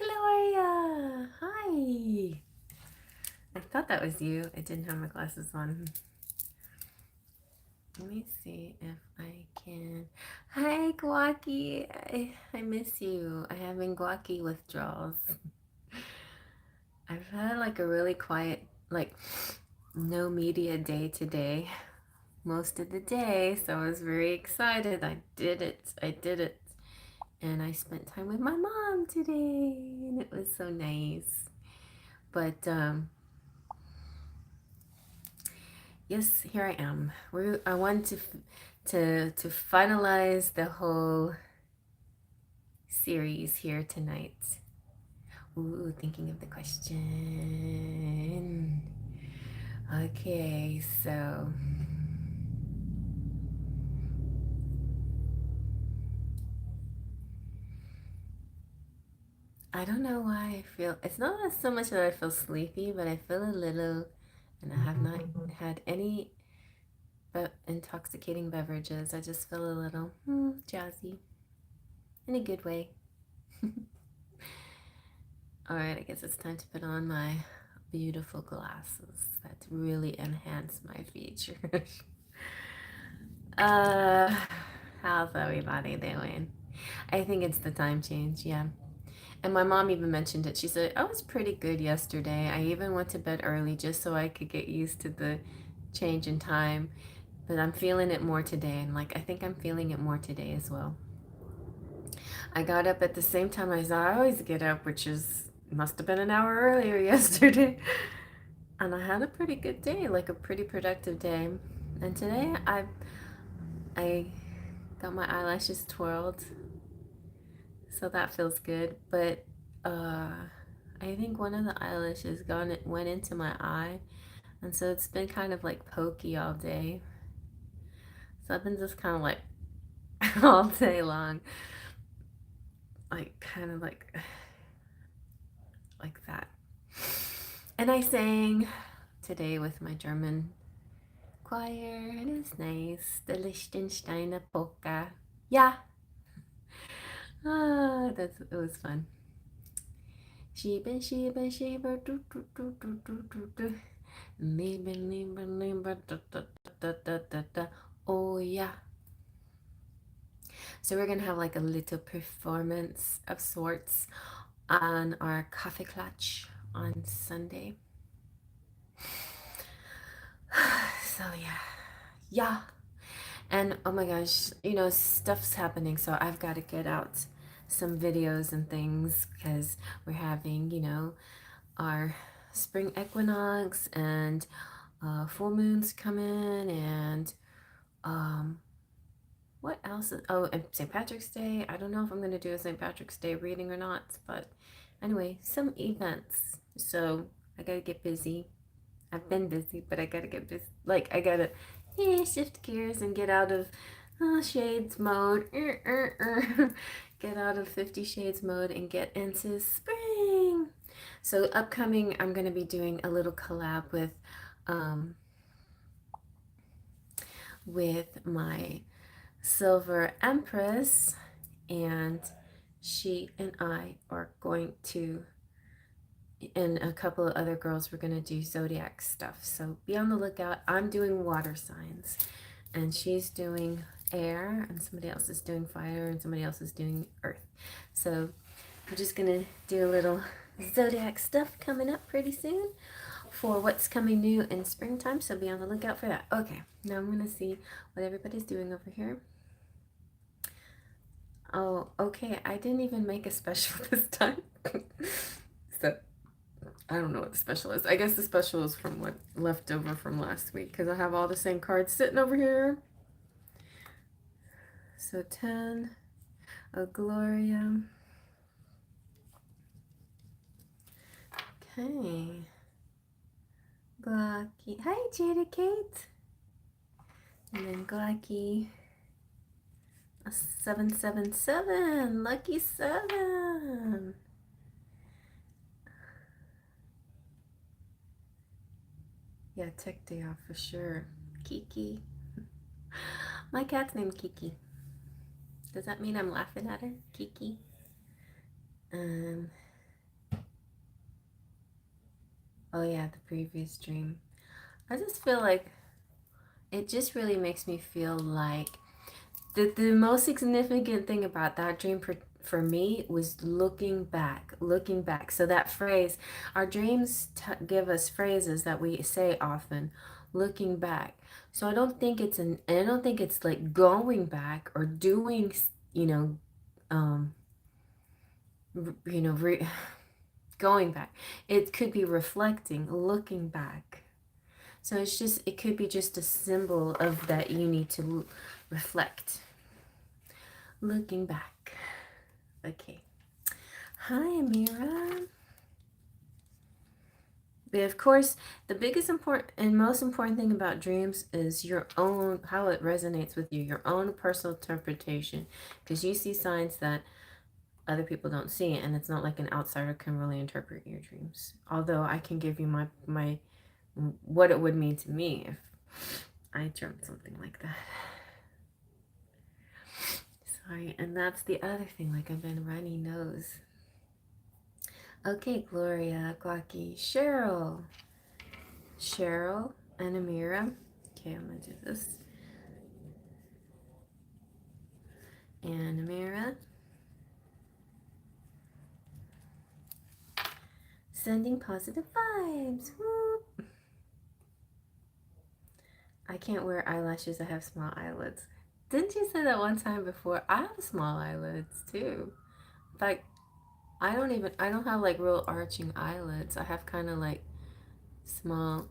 Gloria! Hi! I thought that was you. I didn't have my glasses on. Let me see if I can. Hi, Guacky! I miss you. I'm having Guacky withdrawals. I've had like a really quiet, like, no media day today. Most of the day, so I was very excited. I did it. I did it. And I spent time with my mom today, and it was so nice. But yes, here I am. I want to finalize the whole series here tonight. Ooh, thinking of the question. Okay, so I don't know why I feel it's not so much that I feel sleepy, but I feel a little, and I have not had any intoxicating beverages. I just feel a little jazzy in a good way. All right, I guess it's time to put on my beautiful glasses that really enhance my features. uh, how's everybody doing? I think it's the time change, yeah. And my mom even mentioned it. She said, I was pretty good yesterday. I even went to bed early just so I could get used to the change in time. But I'm feeling it more today. And like, I think I'm feeling it more today as well. I got up at the same time as I always get up, which is must have been an hour earlier yesterday. And I had a pretty good day, like a pretty productive day. And today I got my eyelashes twirled, so that feels good. But I think one of the eyelashes went into my eye, and so it's been kind of like pokey all day. So I've been just kind of like all day long, like kind of like that. And I sang today with my German choir. It is nice. The Liechtensteiner polka. Yeah. It was fun. Schieben, schieben, schieben, du, du, du, du, du, du, du. Lieben, lieben, lieben, da, da, da, da, da, da. Oh, yeah. So we're gonna have like a little performance of sorts on our Kaffeeklatsch on Sunday. So yeah. And oh my gosh, stuff's happening, so I've got to get out some videos and things because we're having, our spring equinox and full moons come in, and what else? Oh, and St. Patrick's Day. I don't know if I'm going to do a St. Patrick's Day reading or not, but anyway, some events. So I got to get busy. I've been busy, but I got to get busy. Like, I got to shift gears and get out of shades mode. Get out of 50 Shades mode and get into spring. So upcoming, I'm going to be doing a little collab with my Silver Empress, and she and I are going to, and a couple of other girls, we're going to do zodiac stuff. So be on the lookout. I'm doing water signs, and she's doing air, and somebody else is doing fire, and somebody else is doing earth. So we're just going to do a little zodiac stuff coming up pretty soon for what's coming new in springtime. So be on the lookout for that. Okay, now I'm going to see what everybody's doing over here. Oh, okay. I didn't even make a special this time. So I don't know what the special is. I guess the special is from what left over from last week because I have all the same cards sitting over here. So 10 of Gloria. Okay. Glocky. Hi, Jada Kate. And then Glocky. A 777. Lucky 7. Yeah, tech day off for sure. Kiki. My cat's named Kiki. Does that mean I'm laughing at her? Kiki. Oh yeah, the previous dream. I just feel like it just really makes me feel like the most significant thing about that dream for me was looking back, looking back. So that phrase, our dreams give us phrases that we say often, looking back. So I don't think it's like going back or doing, you know, um, you know, going back. It could be reflecting, looking back. So it's just, it could be just a symbol of that you need to reflect. Looking back. Okay. Hi, Amira. But of course, the biggest important and most important thing about dreams is your own, how it resonates with you, your own personal interpretation. Because you see signs that other people don't see, and it's not like an outsider can really interpret your dreams. Although I can give you my what it would mean to me if I dreamt something like that. Sorry, and that's the other thing, like I've been runny nose. Okay, Gloria, Glocky, Cheryl, and Amira. Okay, I'm gonna do this. And Amira. Sending positive vibes. Whoop. I can't wear eyelashes. I have small eyelids. Didn't you say that one time before? I have small eyelids too. Like, I don't have like real arching eyelids. I have kind of like small.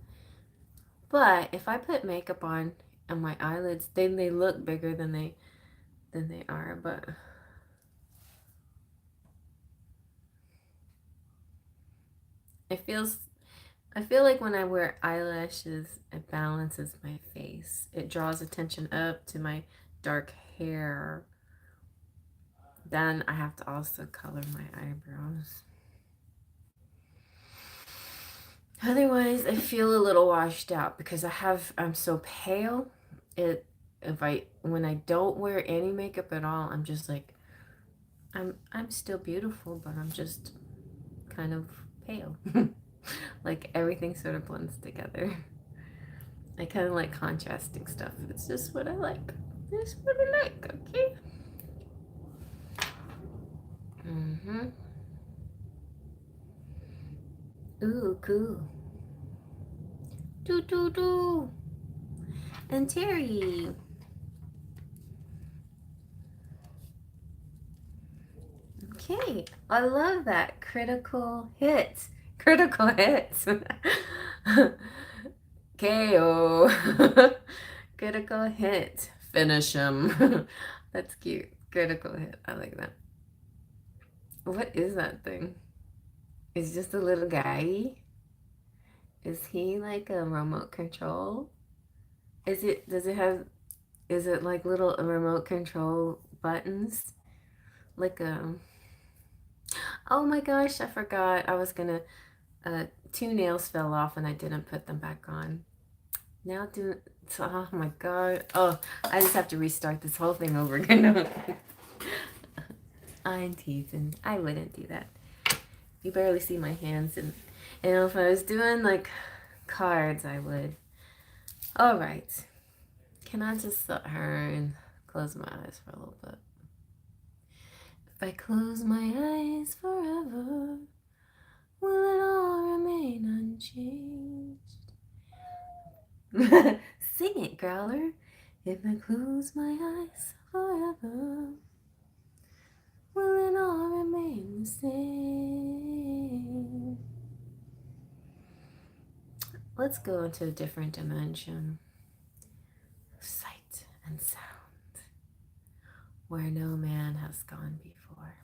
But if I put makeup on my eyelids, then they look bigger than they are. But it feels I feel like when I wear eyelashes, it balances my face. It draws attention up to my dark hair. Then I have to also color my eyebrows. Otherwise, I feel a little washed out because I'm so pale. It if I when I don't wear any makeup at all, I'm just like I'm still beautiful, but I'm just kind of pale. Like everything sort of blends together. I kind of like contrasting stuff. It's just what I like. It's what I like, okay? Mm-hmm. Ooh, cool. Do. And Terry. Okay. I love that. Critical hits. Critical hits. KO. Critical hit. Finish him. That's cute. Critical hit. I like that. What is that thing? It's just a little guy. Is he like a remote control? Does it have, is it like little remote control buttons? Like oh my gosh, I forgot. I was gonna, two nails fell off and I didn't put them back on. Now do, oh my God. Oh, I just have to restart this whole thing over again. I'm teasing. I wouldn't do that. You barely see my hands, and if I was doing like cards, I would. All right. Can I just sit here and close my eyes for a little bit? If I close my eyes forever, will it all remain unchanged? Sing it, Growler. If I close my eyes forever, will it all remain the same? Let's go into a different dimension. Sight and sound, where no man has gone before.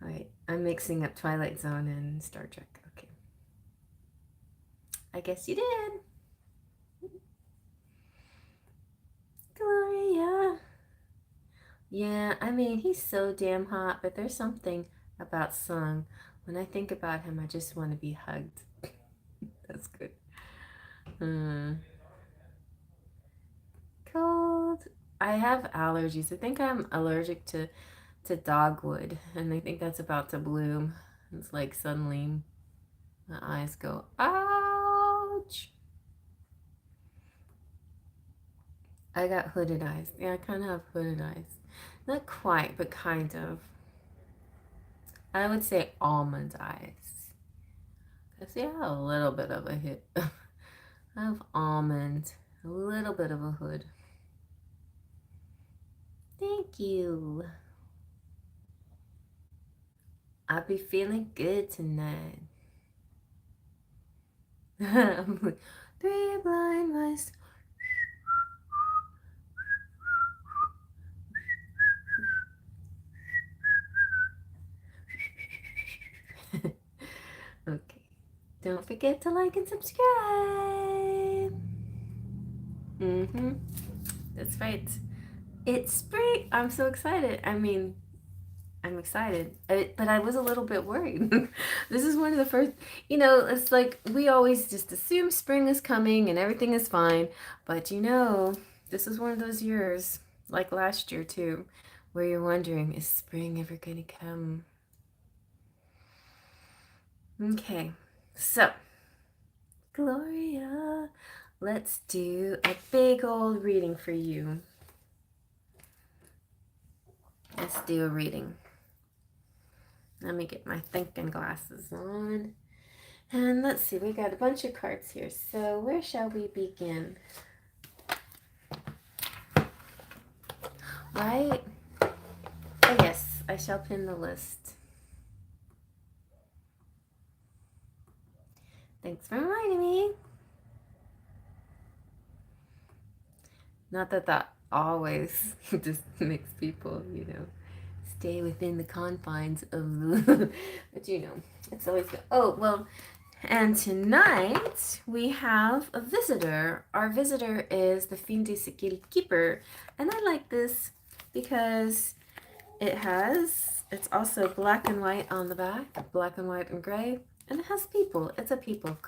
All right, I'm mixing up Twilight Zone and Star Trek. Okay. I guess you did. Gloria. Yeah, I mean, he's so damn hot, but there's something about Sung. When I think about him, I just want to be hugged. That's good. Cold. I have allergies. I think I'm allergic to dogwood, and I think that's about to bloom. It's like suddenly. My eyes go, ouch. I got hooded eyes. Yeah, I kind of have hooded eyes. Not quite, but kind of. I would say almond eyes. I see, I have a little bit of a hit. I have almond, a little bit of a hood. Thank you. I'll be feeling good tonight. I'm like, 3 blind mice. Okay. Don't forget to like and subscribe. That's right. It's spring. I'm so excited. I mean, I'm excited, but I was a little bit worried. This is one of the first, it's like we always just assume spring is coming and everything is fine. But this is one of those years, like last year too, where you're wondering, is spring ever going to come? Okay, so Gloria, let's do a big old reading for you. Let's do a reading. Let me get my thinking glasses on. And let's see, we got a bunch of cards here. So where shall we begin? Right? Oh yes, I shall pin the list. Thanks for reminding me. Not that that always just makes people, stay within the confines of the, but it's always good. Oh, well, and tonight we have a visitor. Our visitor is the Fin de Siquil Keeper, and I like this because it's also black and white on the back, black and white and gray, and it has people. It's a people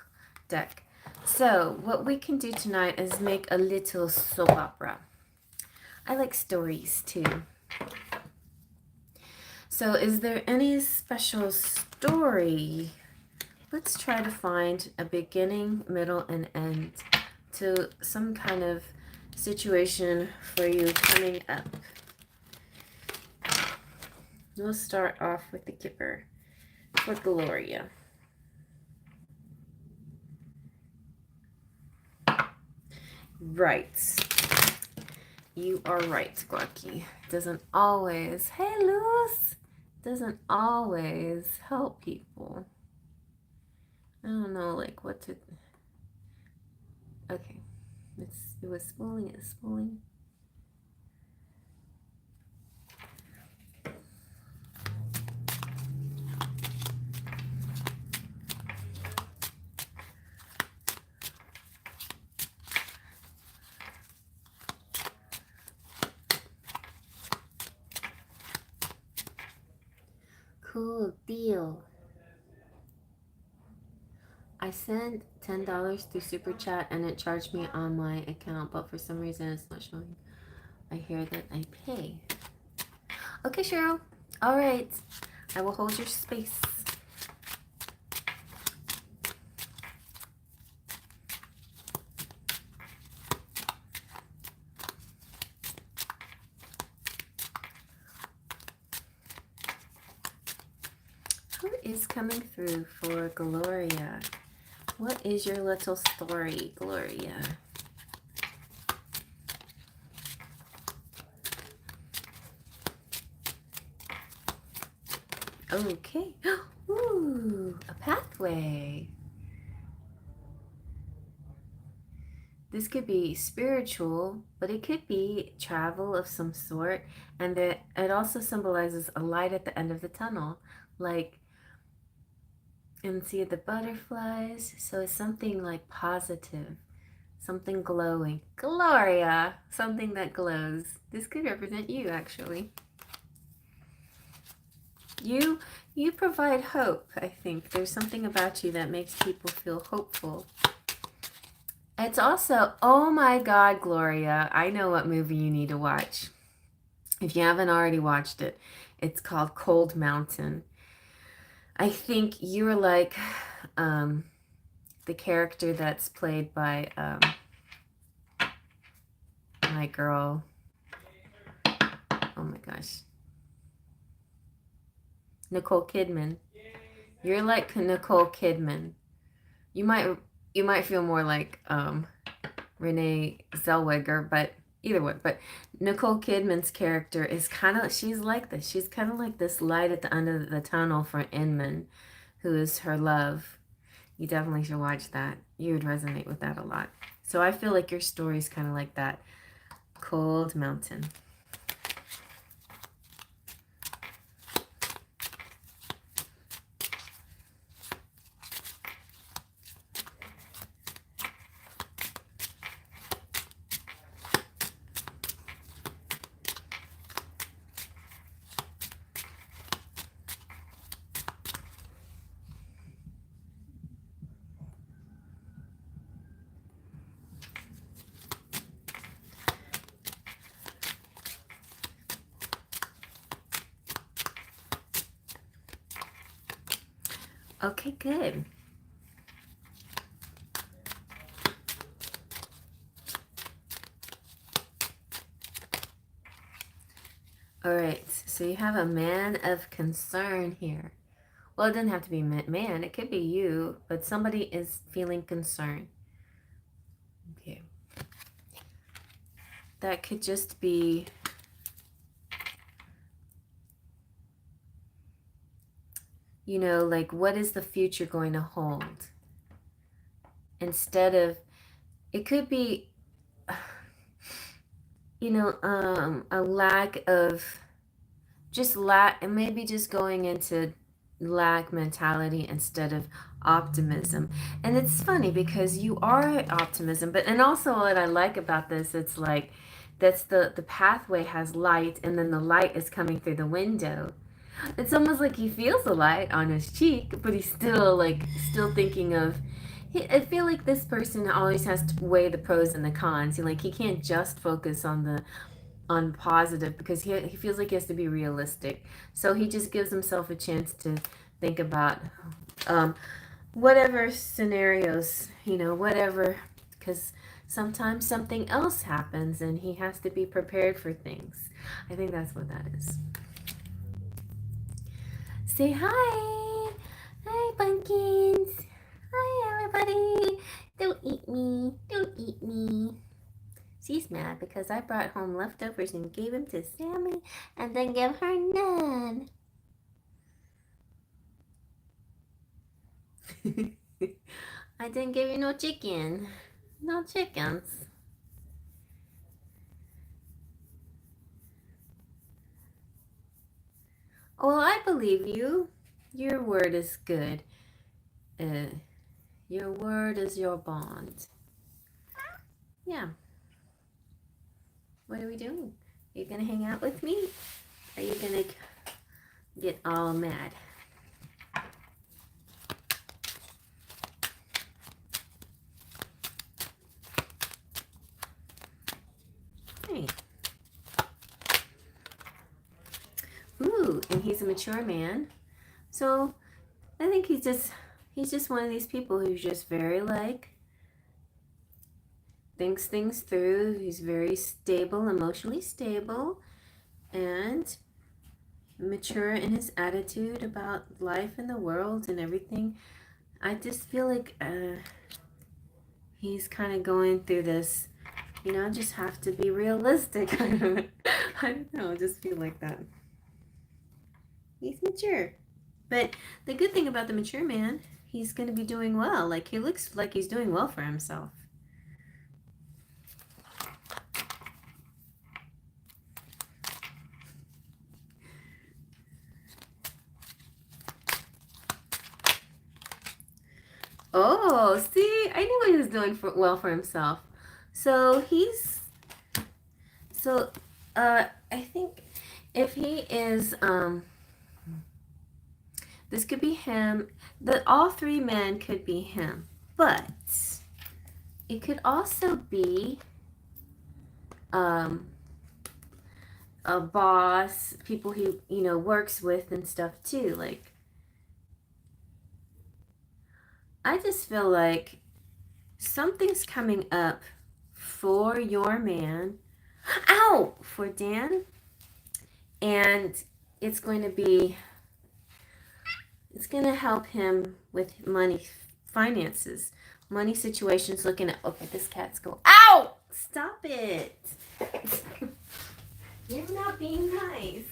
deck. So what we can do tonight is make a little soap opera. I like stories too. So is there any special story? Let's try to find a beginning, middle, and end to some kind of situation for you coming up. We'll start off with the Kipper for Gloria. Right. You are right, Squawky. Doesn't always, hey Luz, doesn't always help people. I don't know, like what to, okay. It was spooling, it's spooling. Cool deal. I sent $10 through Super Chat and it charged me on my account, but for some reason it's not showing. I hear that I pay. Okay, Cheryl. All right. I will hold your space. Who is coming through for Gloria? What is your little story, Gloria? Okay. Ooh, a pathway. This could be spiritual, but it could be travel of some sort. And it also symbolizes a light at the end of the tunnel. Like, and see the butterflies. So it's something like positive, something glowing. Gloria, something that glows. This could represent you, actually. You provide hope, I think. There's something about you that makes people feel hopeful. It's also, oh my God, Gloria, I know what movie you need to watch. If you haven't already watched it, it's called Cold Mountain. I think you're like um, the character that's played by my girl. Oh my gosh. Nicole Kidman. You're like Nicole Kidman. You might feel more like Renee Zellweger, but either way. But Nicole Kidman's character is kind of, she's like this. She's kind of like this light at the end of the tunnel for Inman, who is her love. You definitely should watch that. You would resonate with that a lot. So I feel like your story is kind of like that. Cold Mountain. Okay, good. All right, so you have a man of concern here. Well, it doesn't have to be man. It could be you, but somebody is feeling concerned. Okay. That could just be like what is the future going to hold? Instead of, it could be, a lack of, and maybe just going into lack mentality instead of optimism. And it's funny because you are optimism, and also what I like about this, it's like, that's the pathway has light, and then the light is coming through the window. It's almost like he feels the light on his cheek, but he's still thinking of. I feel like this person always has to weigh the pros and the cons. He can't just focus on positive because he feels like he has to be realistic. So he just gives himself a chance to think about whatever scenarios, whatever, because sometimes something else happens and he has to be prepared for things. I think that's what that is. Say hi. Hi, pumpkins. Hi, everybody. Don't eat me. Don't eat me. She's mad because I brought home leftovers and gave them to Sammy and then gave her none. I didn't give you no chicken. No chickens. Well, I believe you. Your word is good. Your word is your bond. Yeah. What are we doing? Are you gonna hang out with me? Are you gonna get all mad? Hey. Ooh, and he's a mature man. So I think he's just one of these people who's just very thinks things through. He's very stable, emotionally stable, and mature in his attitude about life and the world and everything. I just feel like he's kind of going through this, I just have to be realistic. I don't know, I just feel like that. He's mature. But the good thing about the mature man, he's going to be doing well. Like, he looks like he's doing well for himself. Oh, see, I knew he was doing well for himself. So I think if he is, this could be him. All three men could be him, but it could also be a boss, people he works with and stuff too. Like, I just feel like something's coming up for your man. Ow! For Dan. And it's going to be, it's going to help him with money, finances, money situations, looking at, okay, this cat's go, ow! Stop it. You're not being nice.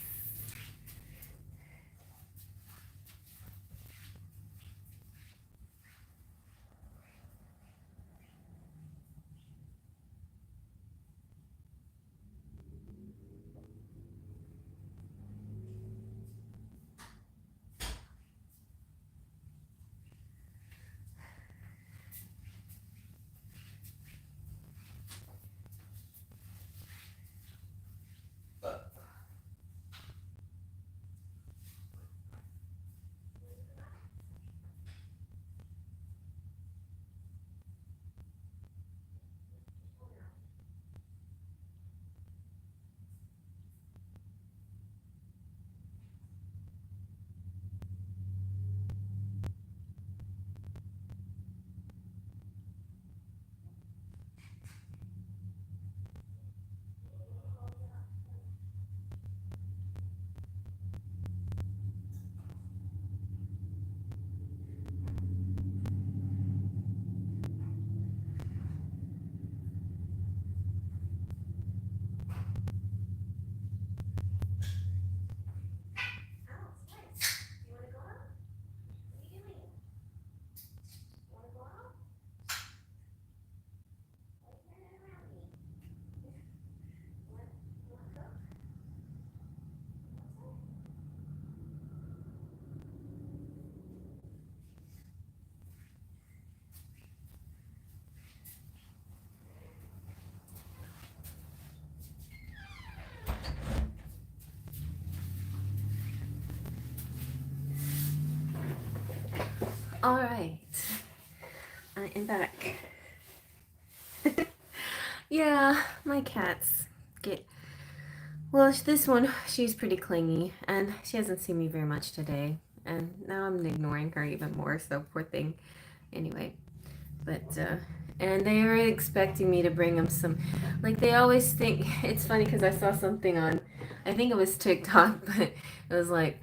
All right, I am back. Yeah, my cats get, well, this one, she's pretty clingy, and she hasn't seen me very much today, and now I'm ignoring her even more, so poor thing. Anyway, but, and they were expecting me to bring them some, like, they always think, it's funny because I saw something on, I think it was TikTok, but it was like,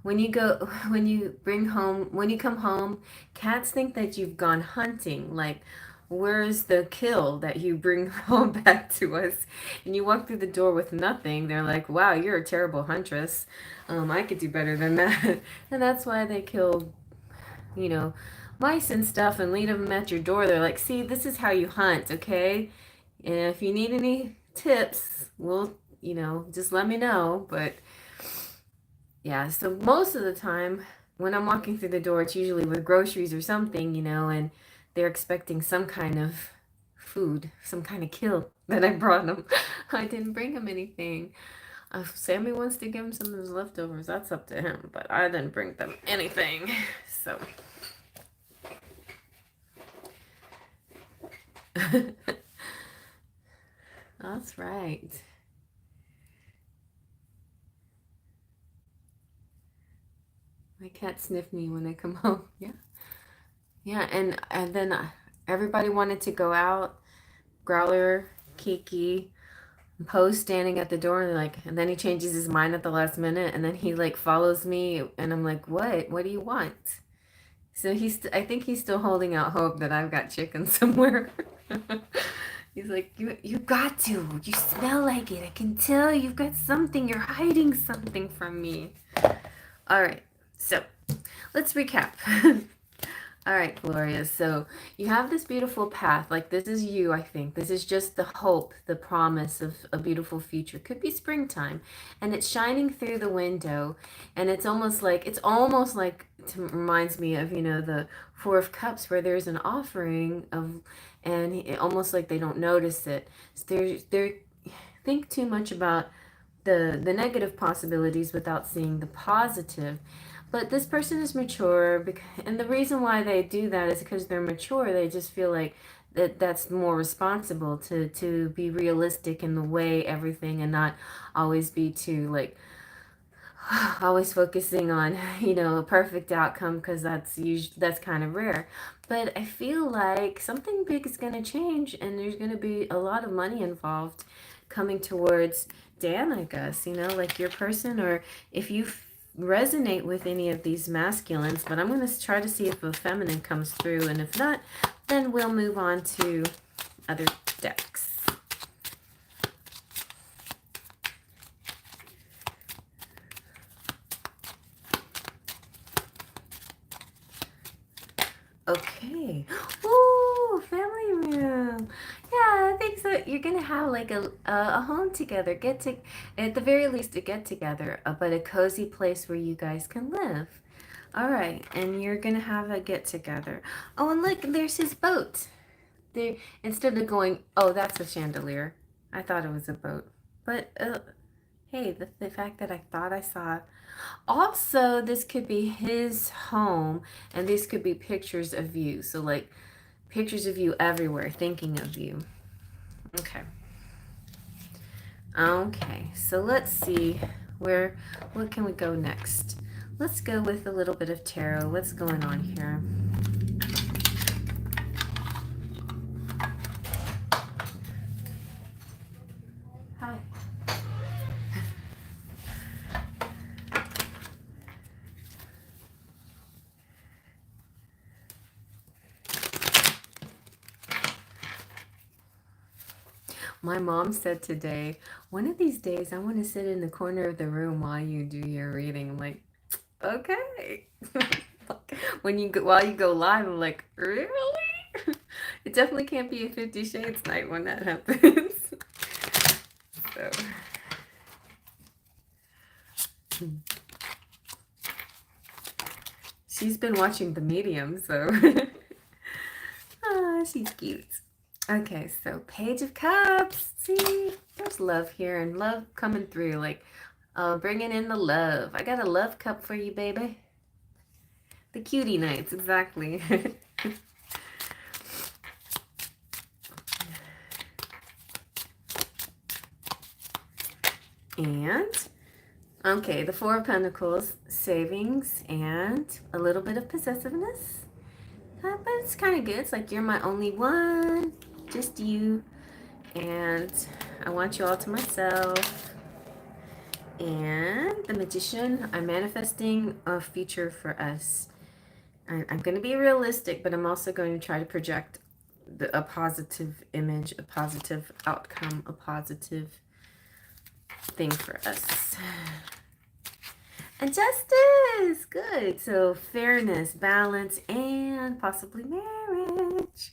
when you bring home, when you come home, cats think that you've gone hunting. Like, where's the kill that you bring home back to us? And you walk through the door with nothing. They're like, wow, you're a terrible huntress. I could do better than that. And that's why they kill, you know, mice and stuff and leave them at your door. They're like, see, this is how you hunt, okay? And if you need any tips, well, just let me know. But yeah, so most of the time when I'm walking through the door, it's usually with groceries or something, and they're expecting some kind of food, some kind of kill that I brought them. I didn't bring him anything. If Sammy wants to give him some of his leftovers, that's up to him, but I didn't bring them anything. So, that's right. My cats sniff me when they come home. Yeah. Yeah, and then everybody wanted to go out. Growler, Kiki, Poe standing at the door, and then he changes his mind at the last minute, and then he like follows me, and I'm like, what? What do you want? So I think he's still holding out hope that I've got chicken somewhere. He's like, you got to. You smell like it. I can tell you've got something. You're hiding something from me. All right, so let's recap. All right, Gloria. So you have this beautiful path. Like, this is you, I think. This is just the hope, the promise of a beautiful future. Could be springtime. And it's shining through the window. And it's almost like it reminds me of, the Four of Cups, where there's an offering of, and almost like they don't notice it. So they're think too much about the negative possibilities without seeing the positive. But this person is mature, and the reason why they do that is because they're mature. They just feel like that's more responsible to be realistic in the way everything, and not always be too like, always focusing on, a perfect outcome because that's kind of rare. But I feel like something big is going to change and there's going to be a lot of money involved coming towards Dan, I guess, like your person, or if you resonate with any of these masculines. But I'm going to try to see if a feminine comes through, and if not, then we'll move on to other decks. Okay. Ooh, family room. Yeah, I think so. You're gonna have like a home together. At the very least a get together, but a cozy place where you guys can live. All right, and you're gonna have a get together. Oh, and look, there's his boat. There, instead of going, oh, that's a chandelier. I thought it was a boat, but hey, the fact that I thought I saw it. Also, this could be his home, and these could be pictures of you. So, like, pictures of you everywhere, thinking of you. Okay. Okay, so let's see what can we go next? Let's go with a little bit of tarot. What's going on here? Hi. My mom said today, one of these days I want to sit in the corner of the room while you do your reading. I'm like, okay. While you go live, I'm like, really? It definitely can't be a 50 Shades night when that happens. So. She's been watching The Medium, so. Ah, she's cute. Okay, so Page of Cups. See, there's love here and love coming through. Like, bringing in the love. I got a love cup for you, baby. The cutie nights, exactly. And, okay, the Four of Pentacles, savings, and a little bit of possessiveness. But it's kind of good. It's like, you're my only one, just you. And I want you all to myself. And the Magician, I'm manifesting a future for us. I'm going to be realistic, but I'm also going to try to project a positive image, a positive outcome, a positive thing for us. And justice, good. So fairness, balance, and possibly marriage.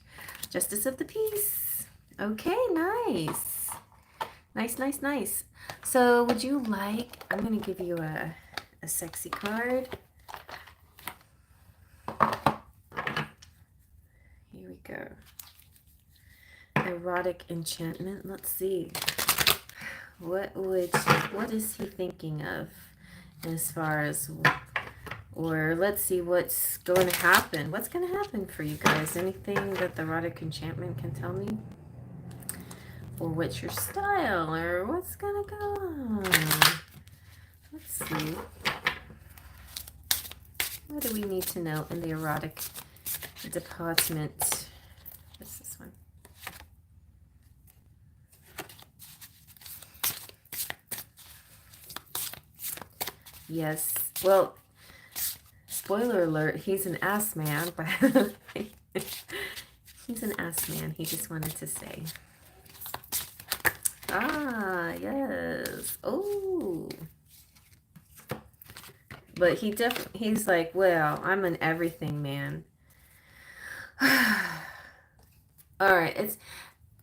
Justice of the peace. Okay, nice. Nice, nice, nice. So would you like, I'm going to give you a sexy card. Here we go. Erotic enchantment. Let's see. What is he thinking of as far as, or let's see what's going to happen. What's going to happen for you guys? Anything that the erotic enchantment can tell me? Or what's your style? Or what's going to go on? Let's see. What do we need to know in the erotic department? What's this one? Yes. Well, spoiler alert, he's an ass man, but he's an ass man. He just wanted to say. Ah, yes. Oh. But he's like, well, I'm an everything man. All right,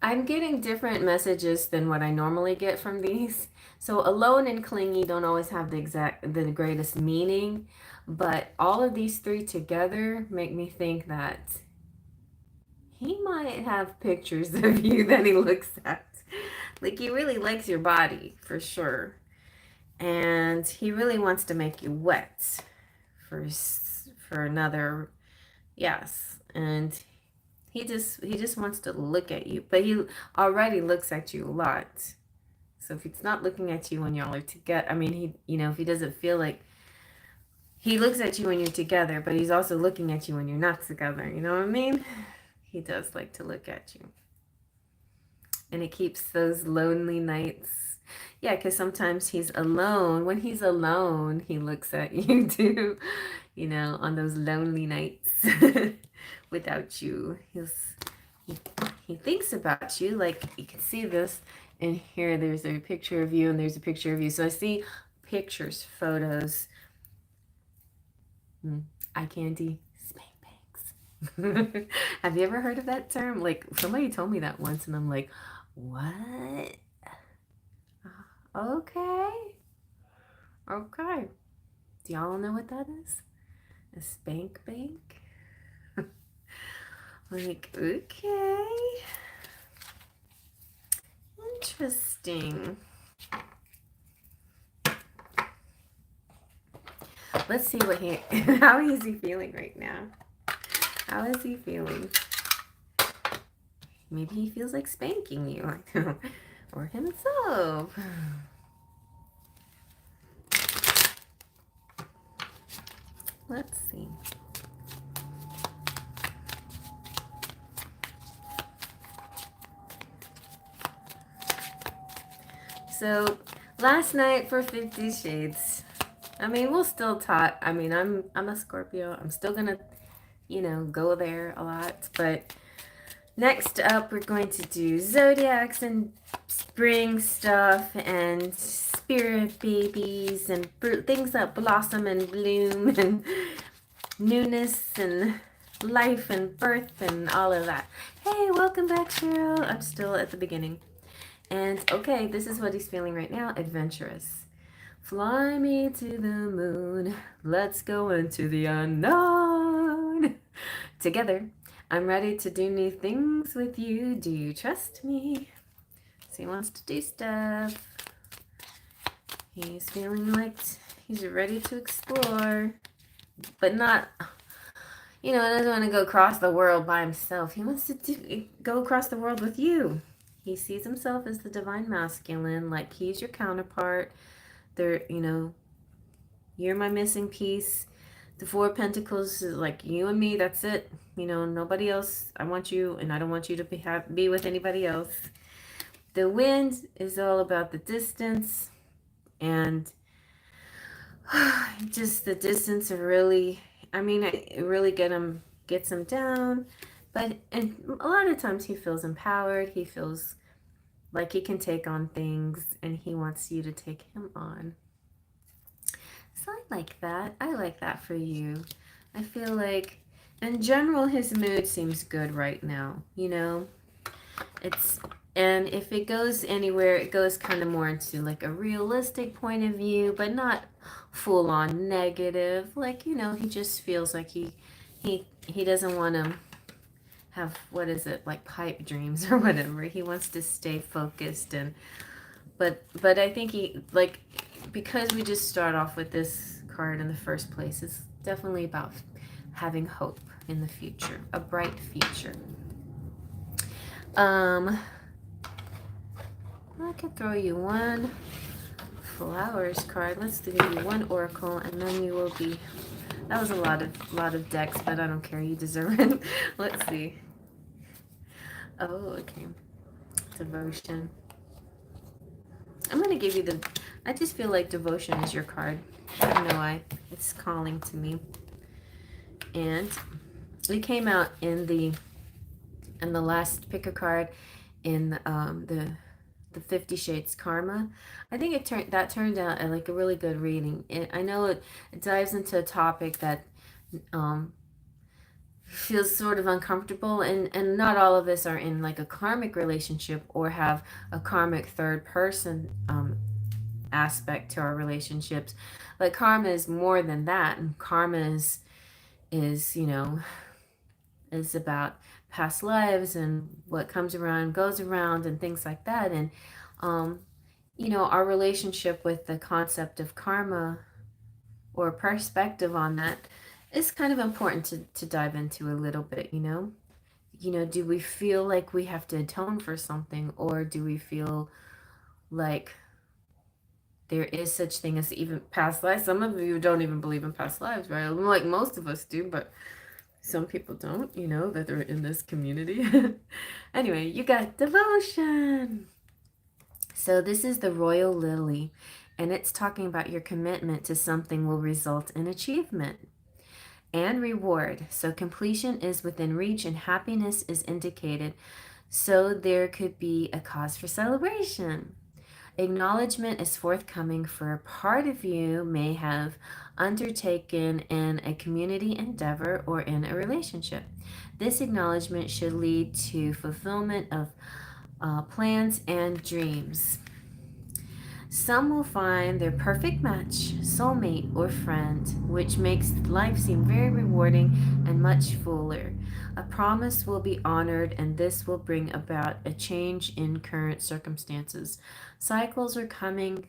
I'm getting different messages than what I normally get from these. So alone and clingy don't always have the greatest meaning, but all of these three together make me think that he might have pictures of you that he looks at. Like, he really likes your body, for sure. And he really wants to make you wet for another, yes. And he just wants to look at you, but he already looks at you a lot. So if he's not looking at you when y'all are together, I mean, if he doesn't feel like he looks at you when you're together, but he's also looking at you when you're not together. You know what I mean? He does like to look at you. And it keeps those lonely nights. Yeah, because sometimes he's alone. When he's alone, he looks at you too, on those lonely nights without you. He, he thinks about you. Like, you can see this in here. There's a picture of you and there's a picture of you. So I see pictures, photos, eye candy, spank banks. Have you ever heard of that term? Like, somebody told me that once and I'm like, what? Okay. Okay. Do y'all know what that is? A spank bank? Like, okay. Interesting. Let's see how is he feeling right now? How is he feeling? Maybe he feels like spanking you or himself. Let's see. So last night for 50 Shades, I mean, we'll still talk. I mean, I'm a Scorpio. I'm still gonna, go there a lot. But next up, we're going to do zodiacs and spring stuff and spirit babies and things that blossom and bloom and newness and life and birth and all of that. Hey, welcome back, Cheryl. I'm still at the beginning. And okay, this is what he's feeling right now. Adventurous. Fly me to the moon. Let's go into the unknown. Together, I'm ready to do new things with you. Do you trust me? So he wants to do stuff. He's feeling like he's ready to explore, but not, doesn't want to go across the world by himself. He wants to go across the world with you. He sees himself as the divine masculine, like he's your counterpart. You're my missing piece. The Four of Pentacles is like you and me, that's it. Nobody else. I want you, and I don't want you to be with anybody else. The Wind is all about the distance, and just the distance of really, it really gets him down. But and a lot of times he feels empowered. He feels like he can take on things, and he wants you to take him on. So I like that. I like that for you. I feel like, in general, his mood seems good right now. And if it goes anywhere, it goes kind of more into like a realistic point of view, but not full on negative. Like, he just feels like he doesn't want to have, what is it, like pipe dreams or whatever. He wants to stay focused but I think because we just start off with this card in the first place, it's definitely about having hope in the future, a bright future. I could throw you one flowers card. Let's give you one oracle, and then you will be. That was a lot of decks, but I don't care. You deserve it. Let's see. Oh, okay. Devotion. I'm gonna give you I just feel like devotion is your card. I don't know why. It's calling to me. And it came out in the last pick a card in the 50 Shades Karma. I think that turned out like a really good reading. I know it dives into a topic that feels sort of uncomfortable, and not all of us are in like a karmic relationship or have a karmic third person aspect to our relationships. But karma is more than that, and karma is is about past lives and what comes around goes around and things like that. And our relationship with the concept of karma or perspective on that is kind of important to dive into a little bit. Do we feel like we have to atone for something, or do we feel like there is such thing as even past lives. Some of you don't even believe in past lives, right? Like most of us do, but some people don't, you know, that they're in this community. Anyway, you got devotion. So this is the royal lily, and it's talking about your commitment to something will result in achievement and reward. So completion is within reach and happiness is indicated. So there could be a cause for celebration. Acknowledgement is forthcoming for a part of you may have undertaken in a community endeavor or in a relationship. This acknowledgement should lead to fulfillment of plans and dreams. Some will find their perfect match, soulmate, or friend, which makes life seem very rewarding and much fuller. A promise will be honored, and this will bring about a change in current circumstances. Cycles are coming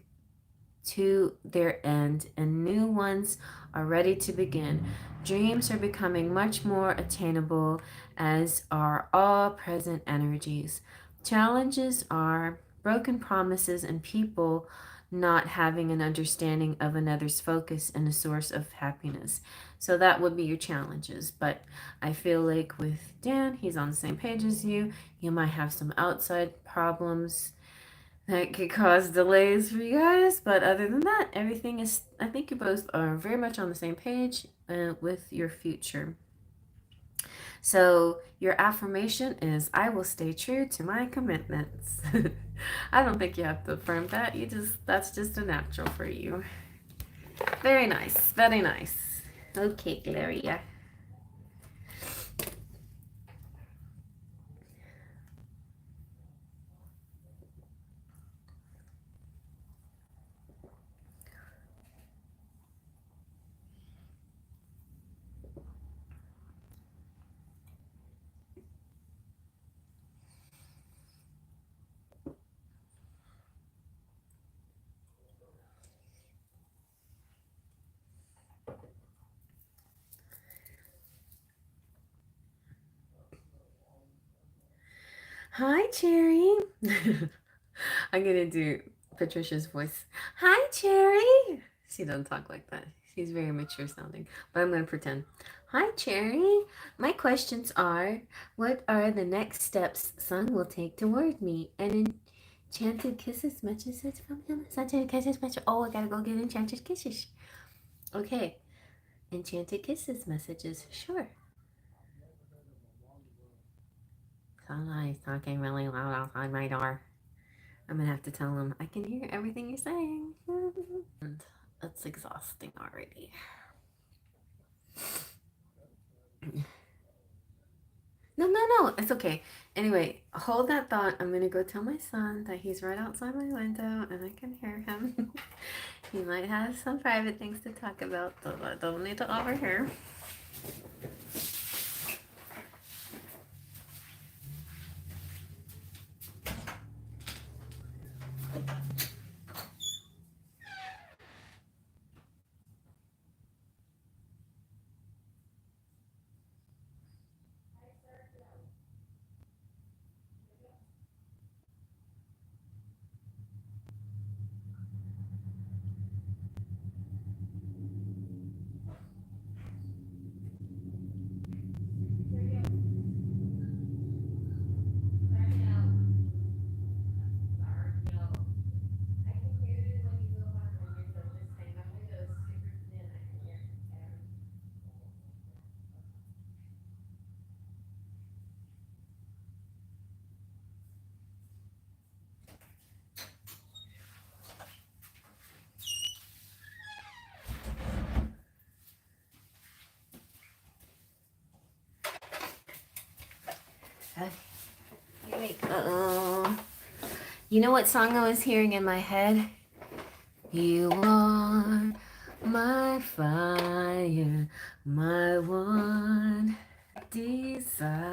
to their end, and new ones are ready to begin. Dreams are becoming much more attainable, as are all present energies. Challenges are broken promises and people not having an understanding of another's focus and a source of happiness. So that would be your challenges. But I feel like with Dan, he's on the same page as you. You might have some outside problems that could cause delays for you guys, but other than that, everything is, I think you both are very much on the same page with your future. So your affirmation is, I will stay true to my commitments. I don't think you have to affirm that. That's just a natural for you. Very nice. Very nice. Okay, Gloria. Hi, Cherry. I'm gonna do Patricia's voice. Hi, Cherry. She doesn't talk like that. She's very mature sounding, but I'm gonna pretend. Hi, Cherry. My questions are: what are the next steps Sun will take toward me? And enchanted kisses messages from him. Enchanted kisses messages. Oh, I gotta go get enchanted kisses. Okay, enchanted kisses messages. Sure. Sunlight talking really loud outside my door. I'm gonna have to tell him I can hear everything you're saying. And it's exhausting already. No, no, no, it's okay. Anyway, hold that thought. I'm gonna go tell my son that he's right outside my window and I can hear him. He might have some private things to talk about, so I don't need to overhear. Here we go. You know what song I was hearing in my head? You are my fire, my one desire.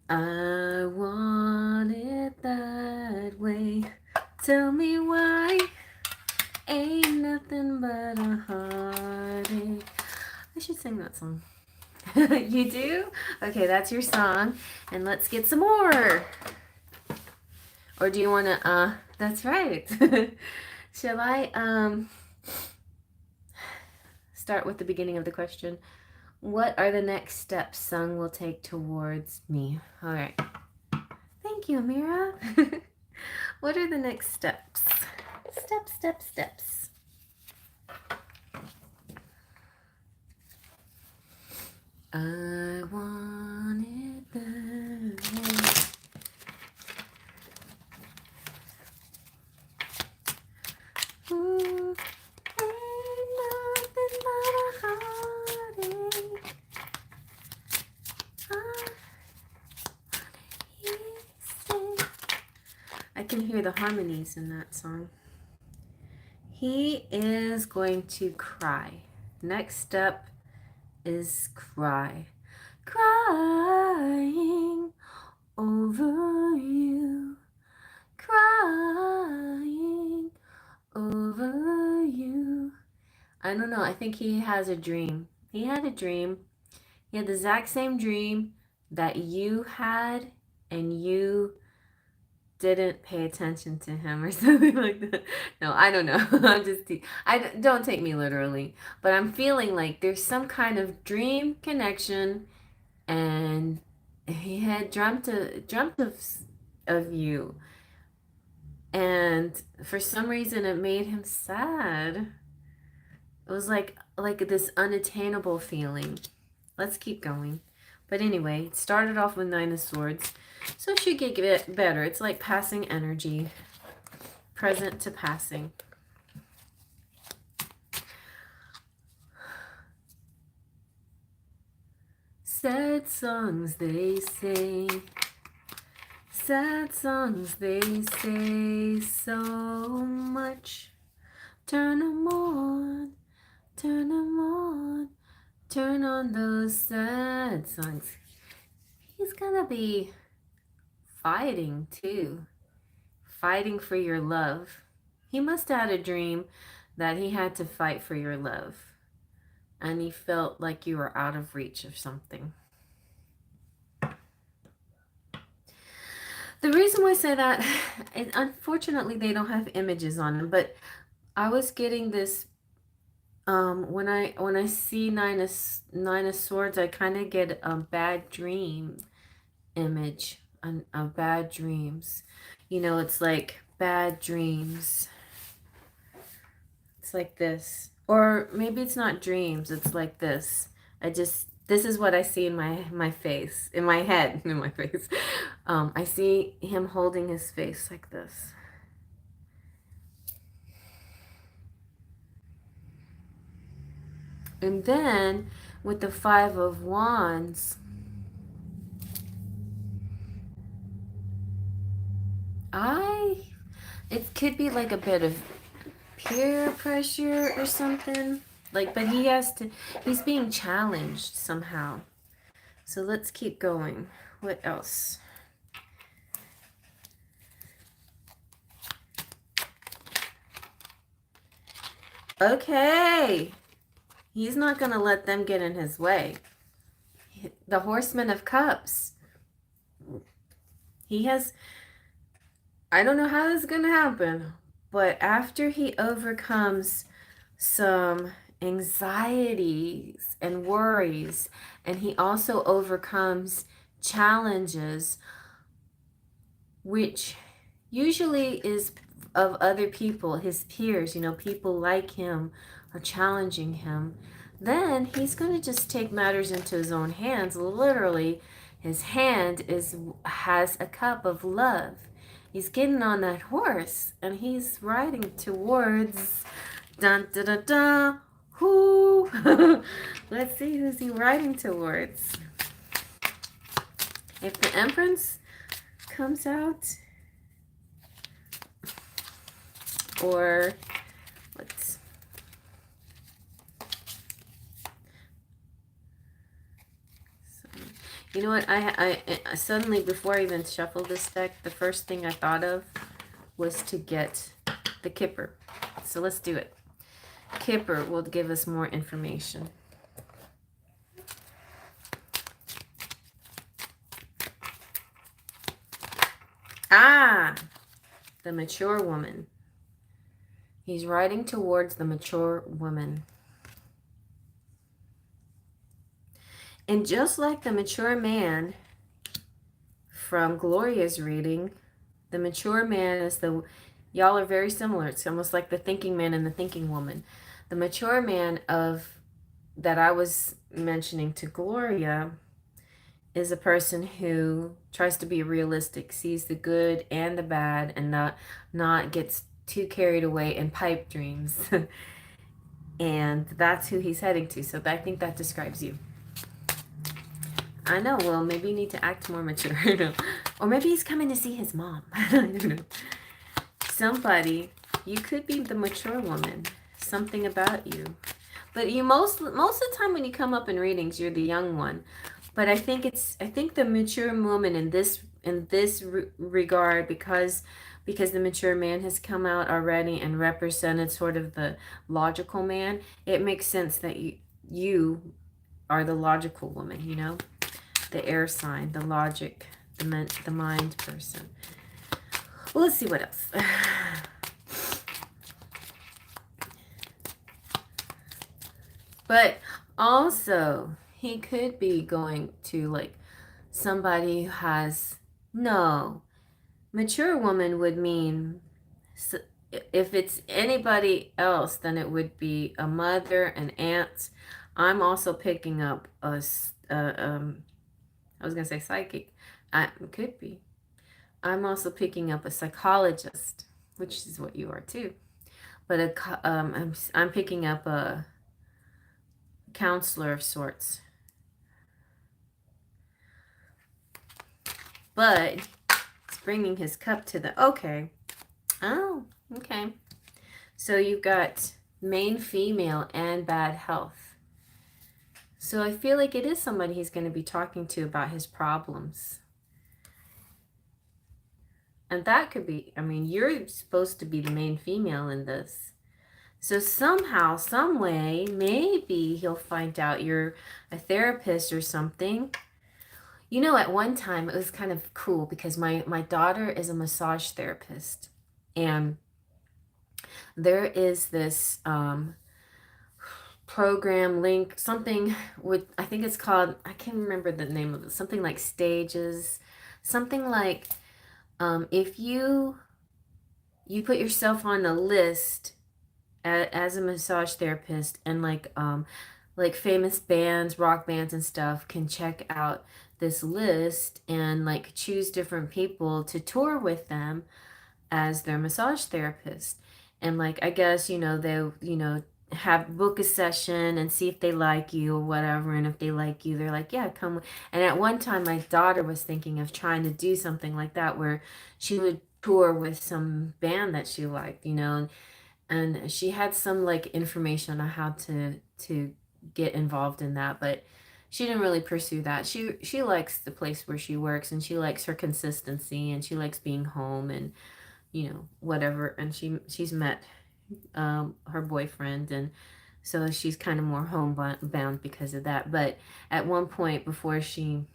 I want it that way. Tell me why. Ain't nothing but a heartache. I should sing that song. You do? Okay, that's your song. And let's get some more. Or do you want to, that's right. Shall I start with the beginning of the question? What are the next steps Sung will take towards me? All right. Thank you, Amira. What are the next steps? Steps. I want it that Ooh, ain't nothing but a heartache. I can hear the harmonies in that song. He is going to cry. Next step is cry. Crying over you. Crying over you. I don't know. I think he has a dream. He had a dream. He had the exact same dream that you had, and you didn't pay attention to him or something like that. No, I don't know. I'm just, don't take me literally, but I'm feeling like there's some kind of dream connection, and he had dreamt of you, and for some reason it made him sad. It was like this unattainable feeling. Let's keep going. But anyway, it started off with 9 of Swords. So it should get better. It's like passing energy. Present to passing. Sad songs they say. Sad songs they say so much. Turn them on. Turn them on. Turn on those sad songs. He's gonna be fighting too. Fighting for your love. He must have had a dream that he had to fight for your love. And he felt like you were out of reach of something. The reason why I say that is unfortunately they don't have images on them, but I was getting this when I see nine of Swords, I kind of get a bad dream image of bad dreams. You know, it's like bad dreams. It's like this. Or maybe it's not dreams, it's like this. This is what I see in my face, in my head, in my face. I see him holding his face like this. And then with the 5 of Wands, it could be like a bit of peer pressure or something. Like, but he's being challenged somehow. So let's keep going. What else? Okay. He's not going to let them get in his way. The Horseman of Cups. I don't know how this is going to happen, but after he overcomes some anxieties and worries, and he also overcomes challenges, which usually is of other people, his peers, people like him are challenging him, then he's going to just take matters into his own hands. Literally, his hand has a cup of love. He's getting on that horse and he's riding towards dun dun dun dun. Who? Let's see, who's he riding towards? If the Empress comes out, or let's, you know what, I suddenly, before I even shuffled this deck, the first thing I thought of was to get the Kipper. So let's do it. Kipper will give us more information. Ah, The mature woman. He's riding towards the mature woman. And just like the mature man from Gloria's reading, the mature man is y'all are very similar. It's almost like the thinking man and the thinking woman. The mature man that I was mentioning to Gloria is a person who tries to be realistic, sees the good and the bad, and not gets too carried away in pipe dreams. And that's who he's heading to. So I think that describes you. I know. Well, maybe you need to act more mature. Or maybe he's coming to see his mom. I don't know. Somebody, you could be the mature woman. Something about you. But you most of the time when you come up in readings, you're the young one. But I think the mature woman in this regard, because the mature man has come out already and represented sort of the logical man, it makes sense that you are the logical woman, you know? The air sign, the logic, the mind person. Well, let's see what else. But also, he could be going to like somebody who has mature woman would mean, if it's anybody else, then it would be a mother, an aunt. I'm also picking up I was gonna say psychic. Could be. I'm also picking up a psychologist, which is what you are too. But I'm picking up a counselor of sorts. But it's bringing his cup to the okay. Oh, okay. So you've got main female and bad health. So I feel like it is somebody he's going to be talking to about his problems. And that could be, I mean, you're supposed to be the main female in this. So somehow, some way, maybe he'll find out you're a therapist or something. You know, at one time, it was kind of cool because my daughter is a massage therapist. And there is this program link, something with, I think it's called, I can't remember the name of it, something like Stages, something like if you put yourself on a list as a massage therapist, and like famous bands, rock bands and stuff can check out this list and like choose different people to tour with them as their massage therapist. And like, I guess, they, have book a session and see if they like you or whatever. And if they like you, they're like, yeah, come. And at one time, my daughter was thinking of trying to do something like that, where she would tour with some band that she liked, and she had some like information on how to get involved in that, but she didn't really pursue that. She likes the place where she works, and she likes her consistency, and she likes being home, and whatever. And she's met her boyfriend, and so she's kind of more homebound because of that. But at one point, before she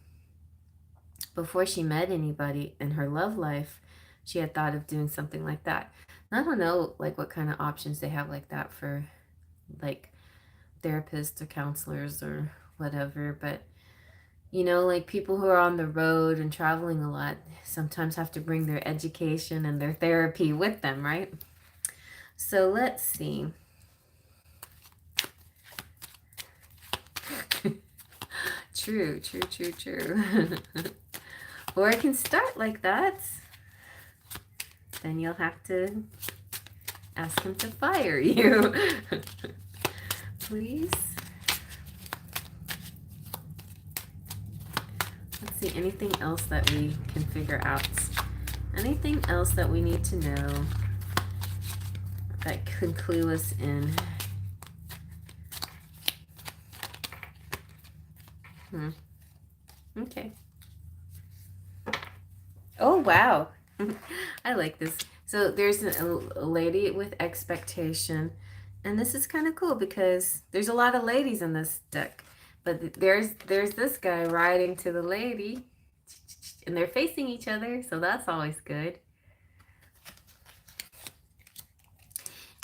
met anybody in her love life, she had thought of doing something like that. And I don't know like what kind of options they have like that for like therapists or counselors or whatever. But like people who are on the road and traveling a lot sometimes have to bring their education and their therapy with them, right? So let's see. True. Or it can start like that. Then you'll have to ask him to fire you. Please. Let's see, anything else that we can figure out? Anything else that we need to know that could clue us in? Okay. Oh, wow. I like this. So there's a lady with expectation. And this is kind of cool because there's a lot of ladies in this deck. But there's this guy riding to the lady. And they're facing each other. So that's always good.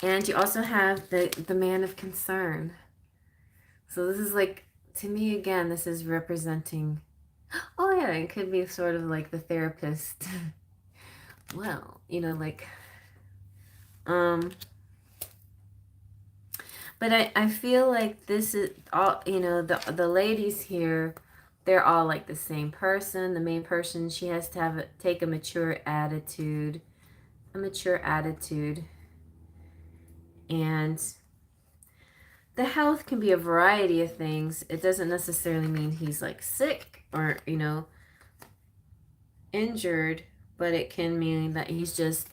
And you also have the man of concern. So this is like, to me again, this is representing, oh yeah, it could be sort of like the therapist. Well, you know, like, um, but I feel like this is all, you know, the ladies here, they're all like the same person. The main person, she has to take a mature attitude, and the health can be a variety of things. It doesn't necessarily mean he's like sick or, you know, injured, but it can mean that he's just,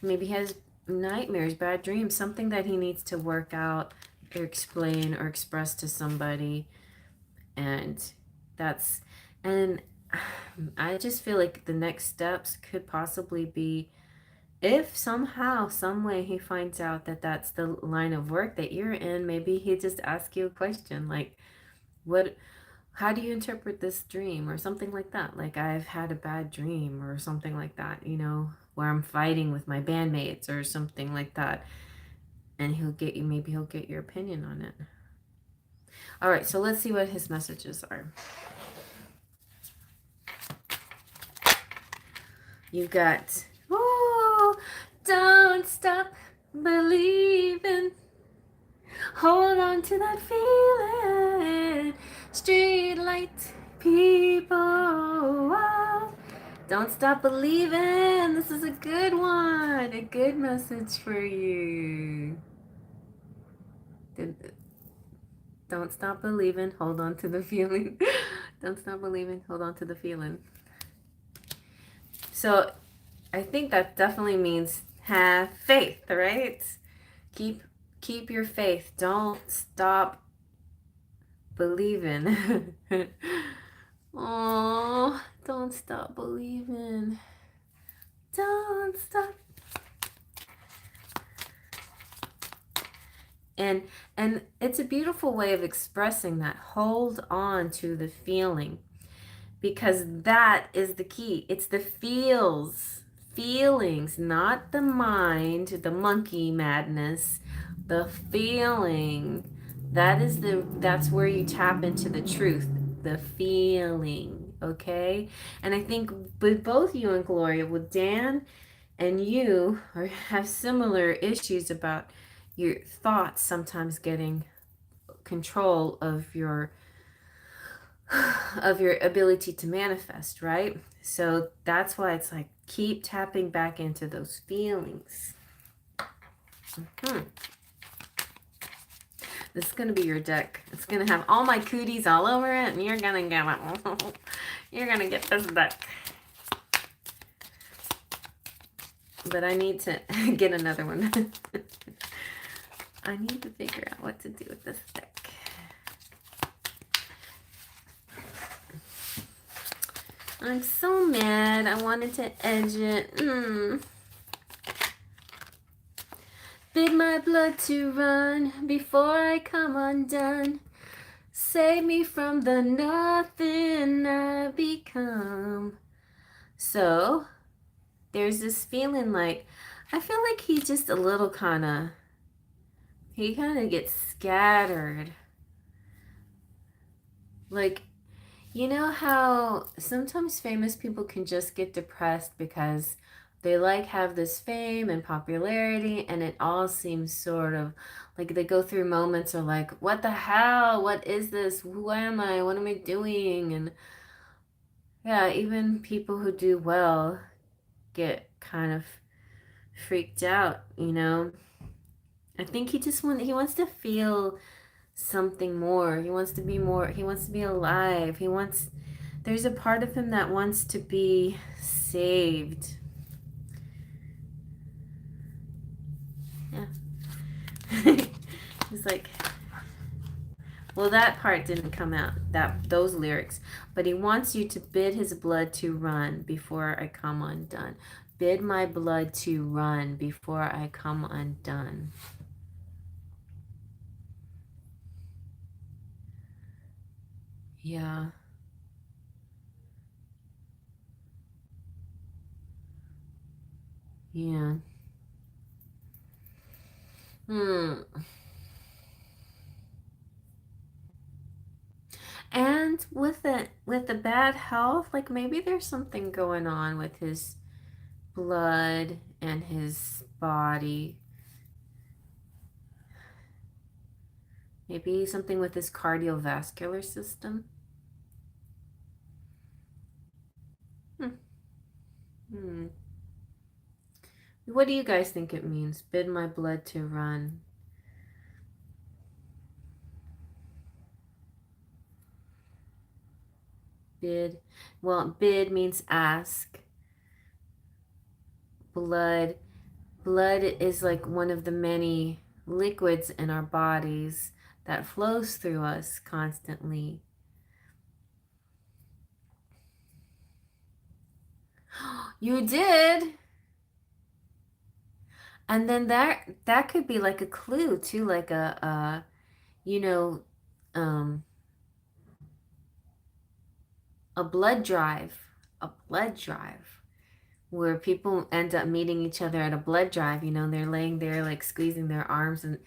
maybe he has nightmares, bad dreams, something that he needs to work out or explain or express to somebody. And that's, and I just feel like the next steps could possibly be, if somehow, some way he finds out that that's the line of work that you're in, maybe he just asks you a question like, what, how do you interpret this dream, or something like that? Like, I've had a bad dream or something like that, you know, where I'm fighting with my bandmates or something like that. And he'll get you, maybe he'll get your opinion on it. All right, so let's see what his messages are. You got, oh, don't stop believing. Hold on to that feeling. Street light people. Oh, don't stop believing. This is a good one. A good message for you. Don't stop believing. Hold on to the feeling. Don't stop believing. Hold on to the feeling. So I think that definitely means have faith, right? Keep your faith. Don't stop believing. Oh, don't stop believing. Don't stop. And it's a beautiful way of expressing that. Hold on to the feeling, because that is the key. It's the feelings, not the mind, the monkey madness, the feeling. That's where you tap into the truth, the feeling, okay? And I think with both you and Gloria, with Dan and you, have similar issues about your thoughts sometimes getting control of your ability to manifest, right? So that's why it's like, keep tapping back into those feelings. This is going to be your deck. It's going to have all my cooties all over it, and you're going to get it. You're going to get this deck. But I need to get another one. I need to figure out what to do with this deck. I'm so mad. I wanted to edge it. Bid my blood to run before I come undone. Save me from the nothing I become. So there's this feeling like, I feel like he's just a little he kind of gets scattered. Like, you know how sometimes famous people can just get depressed because they like have this fame and popularity, and it all seems sort of like they go through moments of like, what the hell? What is this? Who am I? What am I doing? And yeah, even people who do well get kind of freaked out, you know? I think he wants to feel something more. He wants to be more, he wants to be alive. There's a part of him that wants to be saved. Yeah. He's like, well, that part didn't come out, those lyrics, but he wants you to bid his blood to run before I come undone. Bid my blood to run before I come undone. Yeah. Yeah. Hmm. And with the bad health, like maybe there's something going on with his blood and his body. Maybe something with his cardiovascular system. Hmm. Hmm. What do you guys think it means? Bid my blood to run. Bid. Well, bid means ask. Blood. Blood is like one of the many liquids in our bodies that flows through us constantly. You did. And then that could be like a clue too, like you know, um, a blood drive, a blood drive, where people end up meeting each other at a blood drive. They're laying there like squeezing their arms and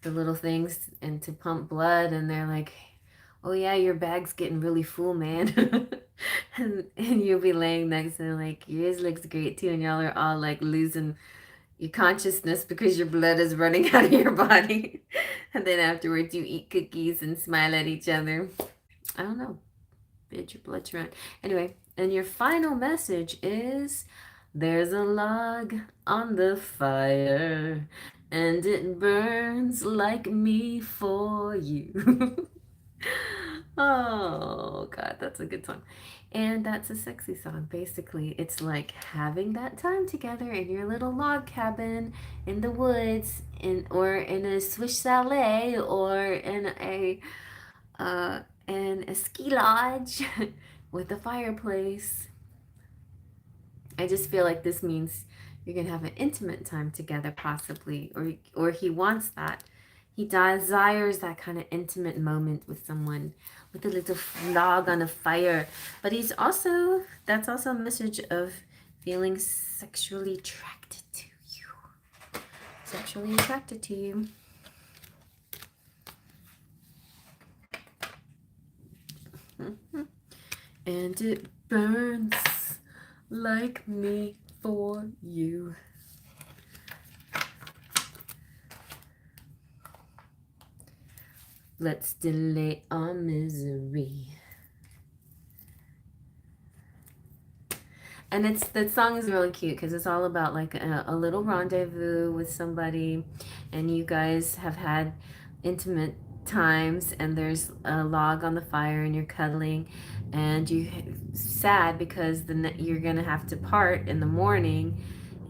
the little things and to pump blood, and they're like, "Oh yeah, your bag's getting really full, man." and you'll be laying next to them like, "Yours looks great too," and y'all are all like losing your consciousness because your blood is running out of your body. And then afterwards, you eat cookies and smile at each other. I don't know. Bid your blood to run. Anyway, and your final message is there's a log on the fire and it burns like me for you. Oh, God, that's a good song. And that's a sexy song. Basically, it's like having that time together in your little log cabin in the woods, or in a Swiss chalet, or in a ski lodge with a fireplace. I just feel like this means you're gonna have an intimate time together, possibly, or he wants that. He desires that kind of intimate moment with someone, with a little log on a fire. But that's also a message of feeling sexually attracted to you. Sexually attracted to you. And it burns like me for you. Let's delay our misery. And that song is really cute because it's all about like a little rendezvous with somebody, and you guys have had intimate times, and there's a log on the fire, and you're cuddling, and you sad because you're gonna have to part in the morning,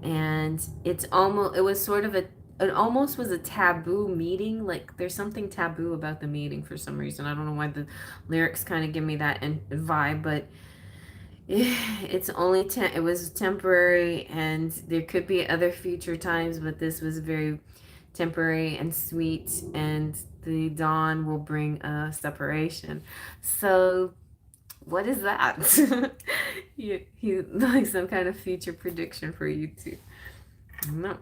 and it was sort of it almost was a taboo meeting. Like there's something taboo about the meeting for some reason. I don't know why the lyrics kind of give me that vibe, but it was temporary, and there could be other future times, but this was very temporary and sweet, and the dawn will bring a separation. So what is that? You like some kind of future prediction for you two? No.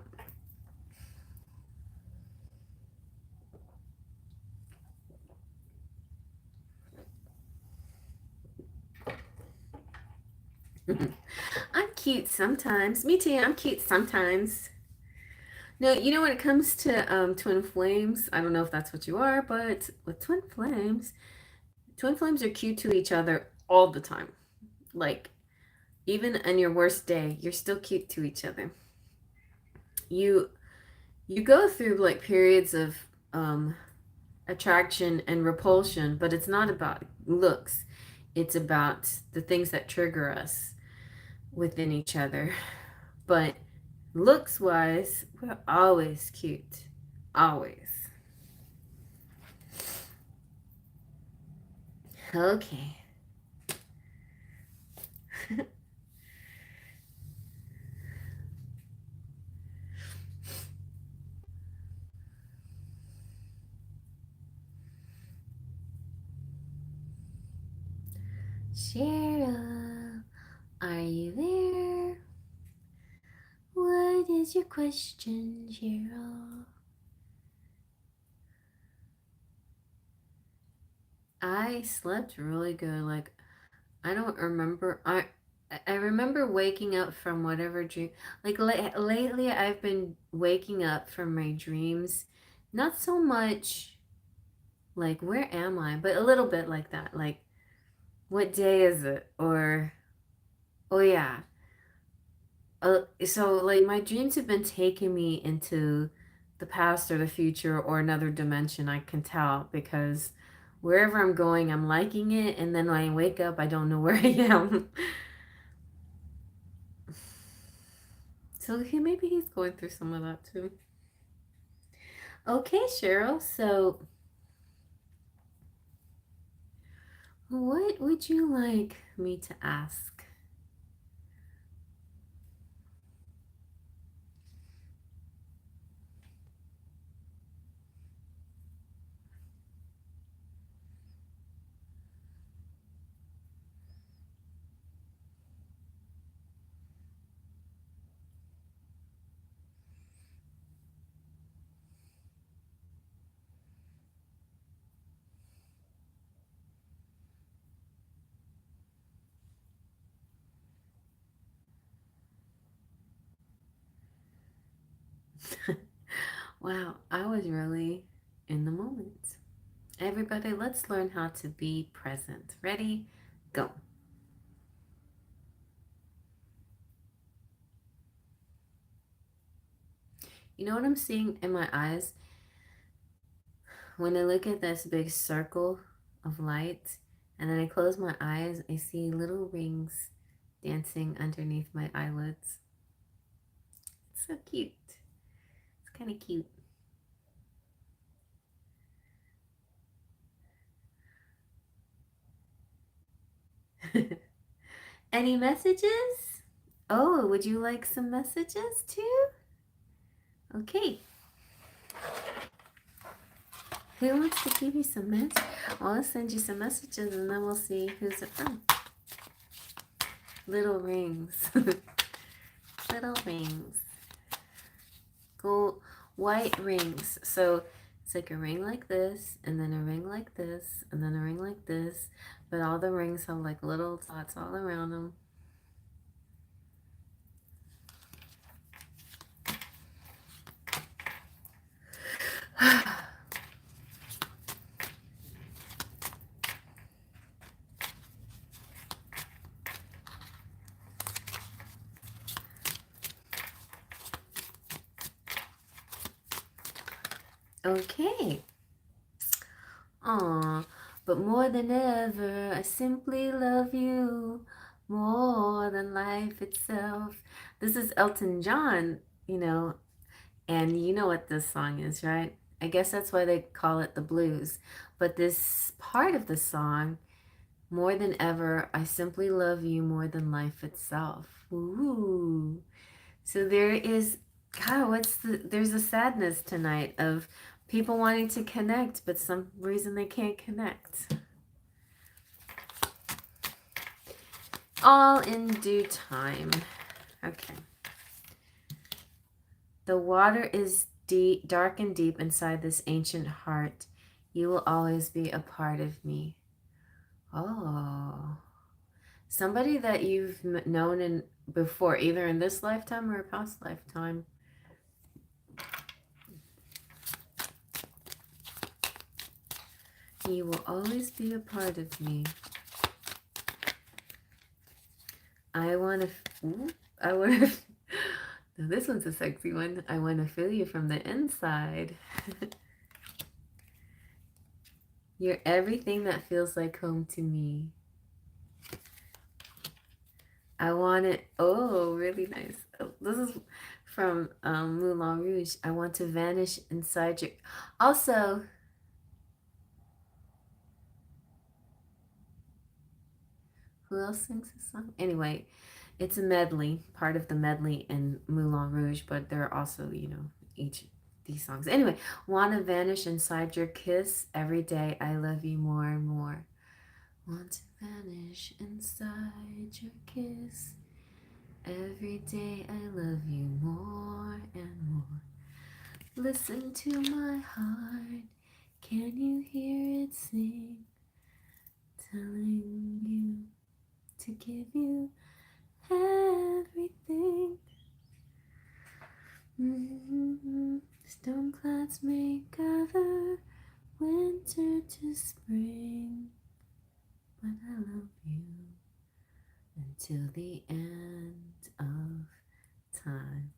I'm cute sometimes. Me too. I'm cute sometimes. No, when it comes to twin flames, I don't know if that's what you are, but with twin flames are cute to each other all the time. Like even on your worst day, you're still cute to each other. You you go through like periods of um attraction and repulsion, but it's not about looks. It's about the things that trigger us within each other. But looks wise, we're always cute. Always. Okay. Cheryl, are you there? What is your question, Cheryl? I slept really good. Like, I don't remember. I remember waking up from whatever dream. Like lately, I've been waking up from my dreams. Not so much like where am I, but a little bit like that. Like, what day is it? Or oh yeah. So like my dreams have been taking me into the past or the future or another dimension. I can tell because wherever I'm going, I'm liking it, and then when I wake up, I don't know where I am. So maybe he's going through some of that too. Okay, Cheryl. So what would you like me to ask? Wow, I was really in the moment. Everybody, let's learn how to be present. Ready? Go. You know what I'm seeing in my eyes? When I look at this big circle of light and then I close my eyes, I see little rings dancing underneath my eyelids. It's so cute. It's kind of cute. Any messages? Oh, would you like some messages too? Okay. Who wants to give you some messages? Well, I'll send you some messages and then we'll see who's it from. Little rings. Little rings. Gold, white rings. So it's like a ring like this, and then a ring like this, and then a ring like this. But all the rings have like little dots all around them. Okay. Aw, but more than ever, I simply love you more than life itself. This is Elton John, and you know what this song is, right? I guess that's why they call it the blues. But this part of the song, more than ever, I simply love you more than life itself. Ooh. So there is, God, there's a sadness tonight of people wanting to connect, but some reason they can't connect. All in due time. Okay. The water is deep, dark and deep inside this ancient heart. You will always be a part of me. Oh. Somebody that you've known in before, either in this lifetime or a past lifetime. You will always be a part of me. I want to, now this one's a sexy one. I want to feel you from the inside. You're everything that feels like home to me. I want it, oh, really nice. Oh, this is from Moulin Rouge. I want to vanish inside your, also, who else sings this song? Anyway, it's a medley, part of the medley in Moulin Rouge, but there are also, each these songs. Anyway, want to vanish inside your kiss. Every day I love you more and more. Want to vanish inside your kiss. Every day I love you more and more. Listen to my heart. Can you hear it sing? telling you to give you everything. Storm clouds may gather, winter to spring, but I love you until the end of time.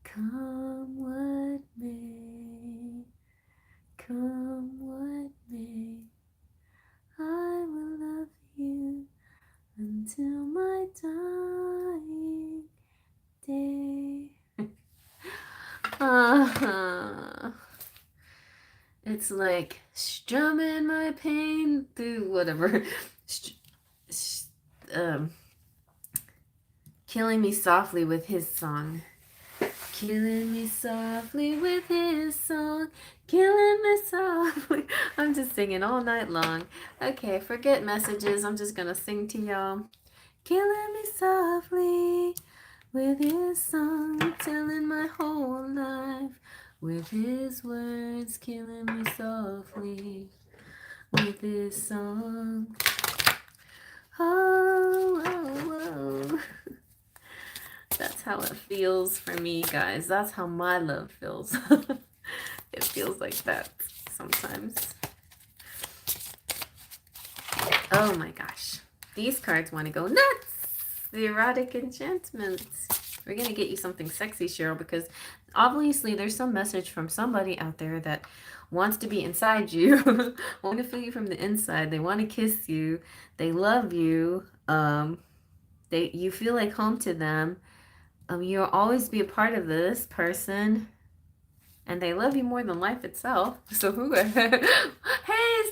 Come what may, come what may, I will love you until my dying day. It's like strumming my pain through whatever. Killing me softly with his song. Killing me softly with his song. Killing me softly. I'm just singing all night long. Okay, forget messages. I'm just gonna sing to y'all. Killing me softly with his song. Telling my whole life with his words. Killing me softly with his song. Oh, oh, oh. That's how it feels for me, guys. That's how my love feels. It feels like that sometimes. Oh my gosh. These cards want to go nuts. The erotic enchantments. We're going to get you something sexy, Cheryl, because obviously there's some message from somebody out there that wants to be inside you. Want to feel you from the inside. They want to kiss you. They love you. You feel like home to them. You'll always be a part of this person, and they love you more than life itself. So who? Hey,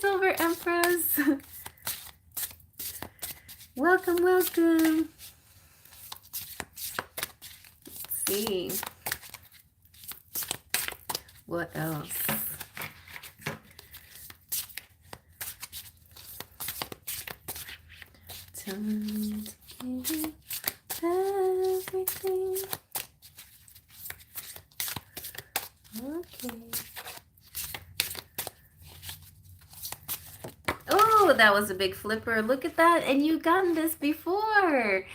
Silver Empress. Welcome, welcome. Let's see. What else? Time to give you everything. Okay. Oh, that was a big flipper. Look at that. And you've gotten this before.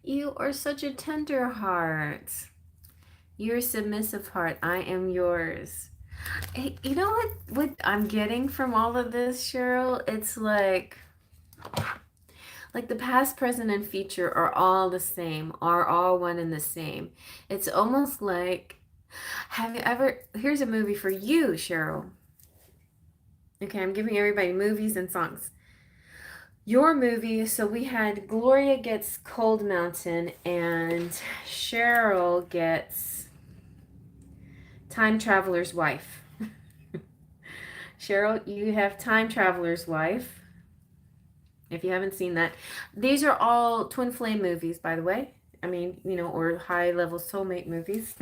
You are such a tender heart. You're a submissive heart. I am yours. Hey, you know what I'm getting from all of this, Cheryl? It's like the past, present, and future are all the same, are all one and the same. It's almost like, have you ever, here's a movie for you, Cheryl. Okay, I'm giving everybody movies and songs. Your movie, so we had Gloria gets Cold Mountain and Cheryl gets Time Traveler's Wife. Cheryl, you have Time Traveler's Wife. If you haven't seen that, these are all twin flame movies, by the way. I mean, you know, or high level soulmate movies.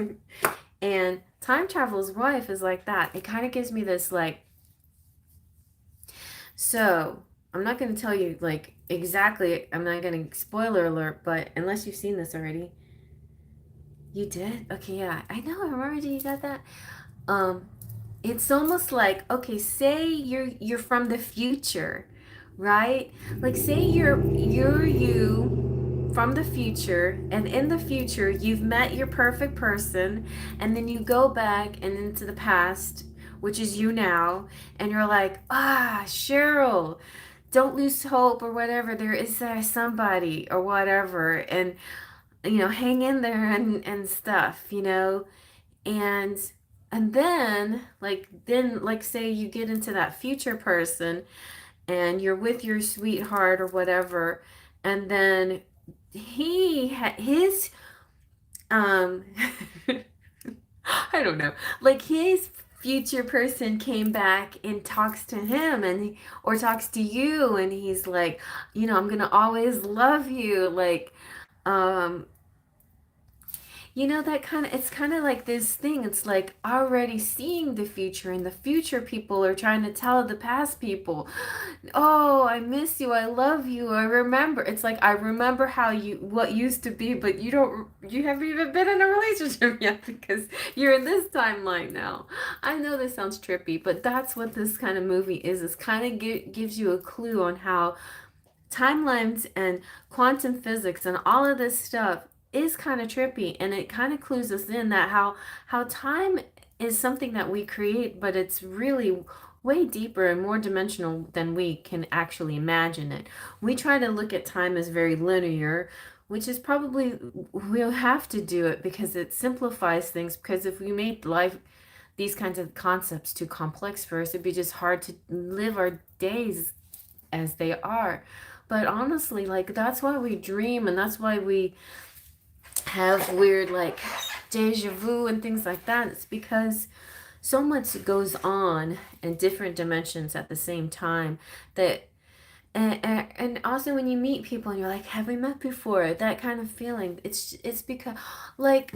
And Time Traveler's Wife is like that. It kind of gives me this like, so I'm not going to tell you like exactly, I'm not going to spoiler alert, but unless you've seen this already. You did? Okay, yeah. I know, I remember you got that. It's almost like, okay, say you're from the future, right? Like say you're you from the future, and in the future you've met your perfect person, and then you go back and into the past, which is you now, and you're like, Cheryl, don't lose hope or whatever. There is somebody or whatever, and you know, hang in there and stuff, you know, and then like say you get into that future person and you're with your sweetheart or whatever, and then his I don't know, like his future person came back and talks to him or talks to you, and he's like, you know, I'm gonna always love you, like um you know, that kind of, it's kind of like this thing. It's like already seeing the future, and the future people are trying to tell the past people, oh, I miss you. I love you. I remember. It's like, I remember what used to be, but you haven't even been in a relationship yet because you're in this timeline now. I know this sounds trippy, but that's what this kind of movie is. It's kind of gives you a clue on how timelines and quantum physics and all of this stuff is kind of trippy, and it kind of clues us in that how time is something that we create, but it's really way deeper and more dimensional than we can actually imagine it. We try to look at time as very linear, which is probably, we'll have to do it because it simplifies things, because if we made life, these kinds of concepts, too complex for us, it'd be just hard to live our days as they are. But honestly, like, that's why we dream, and that's why we have weird, like, deja vu and things like that. It's because so much goes on in different dimensions at the same time that, and also when you meet people and you're like, have we met before, that kind of feeling, it's because, like,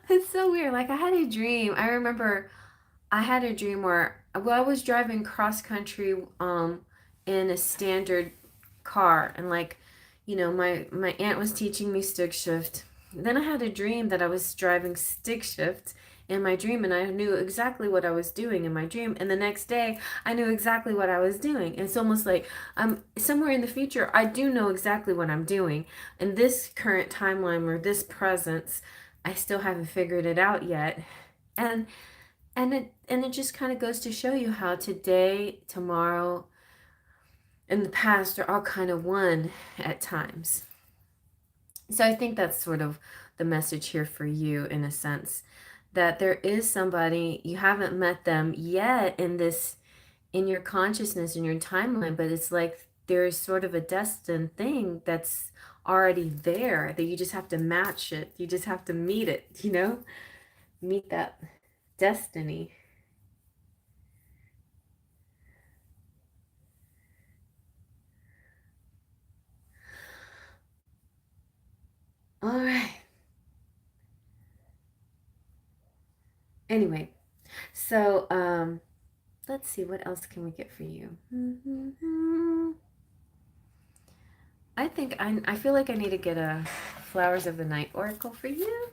it's so weird. Like, I had a dream, I remember I had a dream where, well, I was driving cross country in a standard car, and, like, my aunt was teaching me stick shift. Then I had a dream that I was driving stick shift in my dream, and I knew exactly what I was doing in my dream, and the next day I knew exactly what I was doing. It's almost like I'm somewhere in the future, I do know exactly what I'm doing. In this current timeline or this presence, I still haven't figured it out yet. And and it just kind of goes to show you how today, tomorrow, and the past are all kind of one at times. So I think that's sort of the message here for you, in a sense, that there is somebody, you haven't met them yet in this, in your consciousness, in your timeline, but it's like there's sort of a destined thing that's already there, that you just have to match it. You just have to meet it, meet that destiny. All right. Anyway, so let's see, what else can we get for you? I feel like I need to get a Flowers of the Night oracle for you.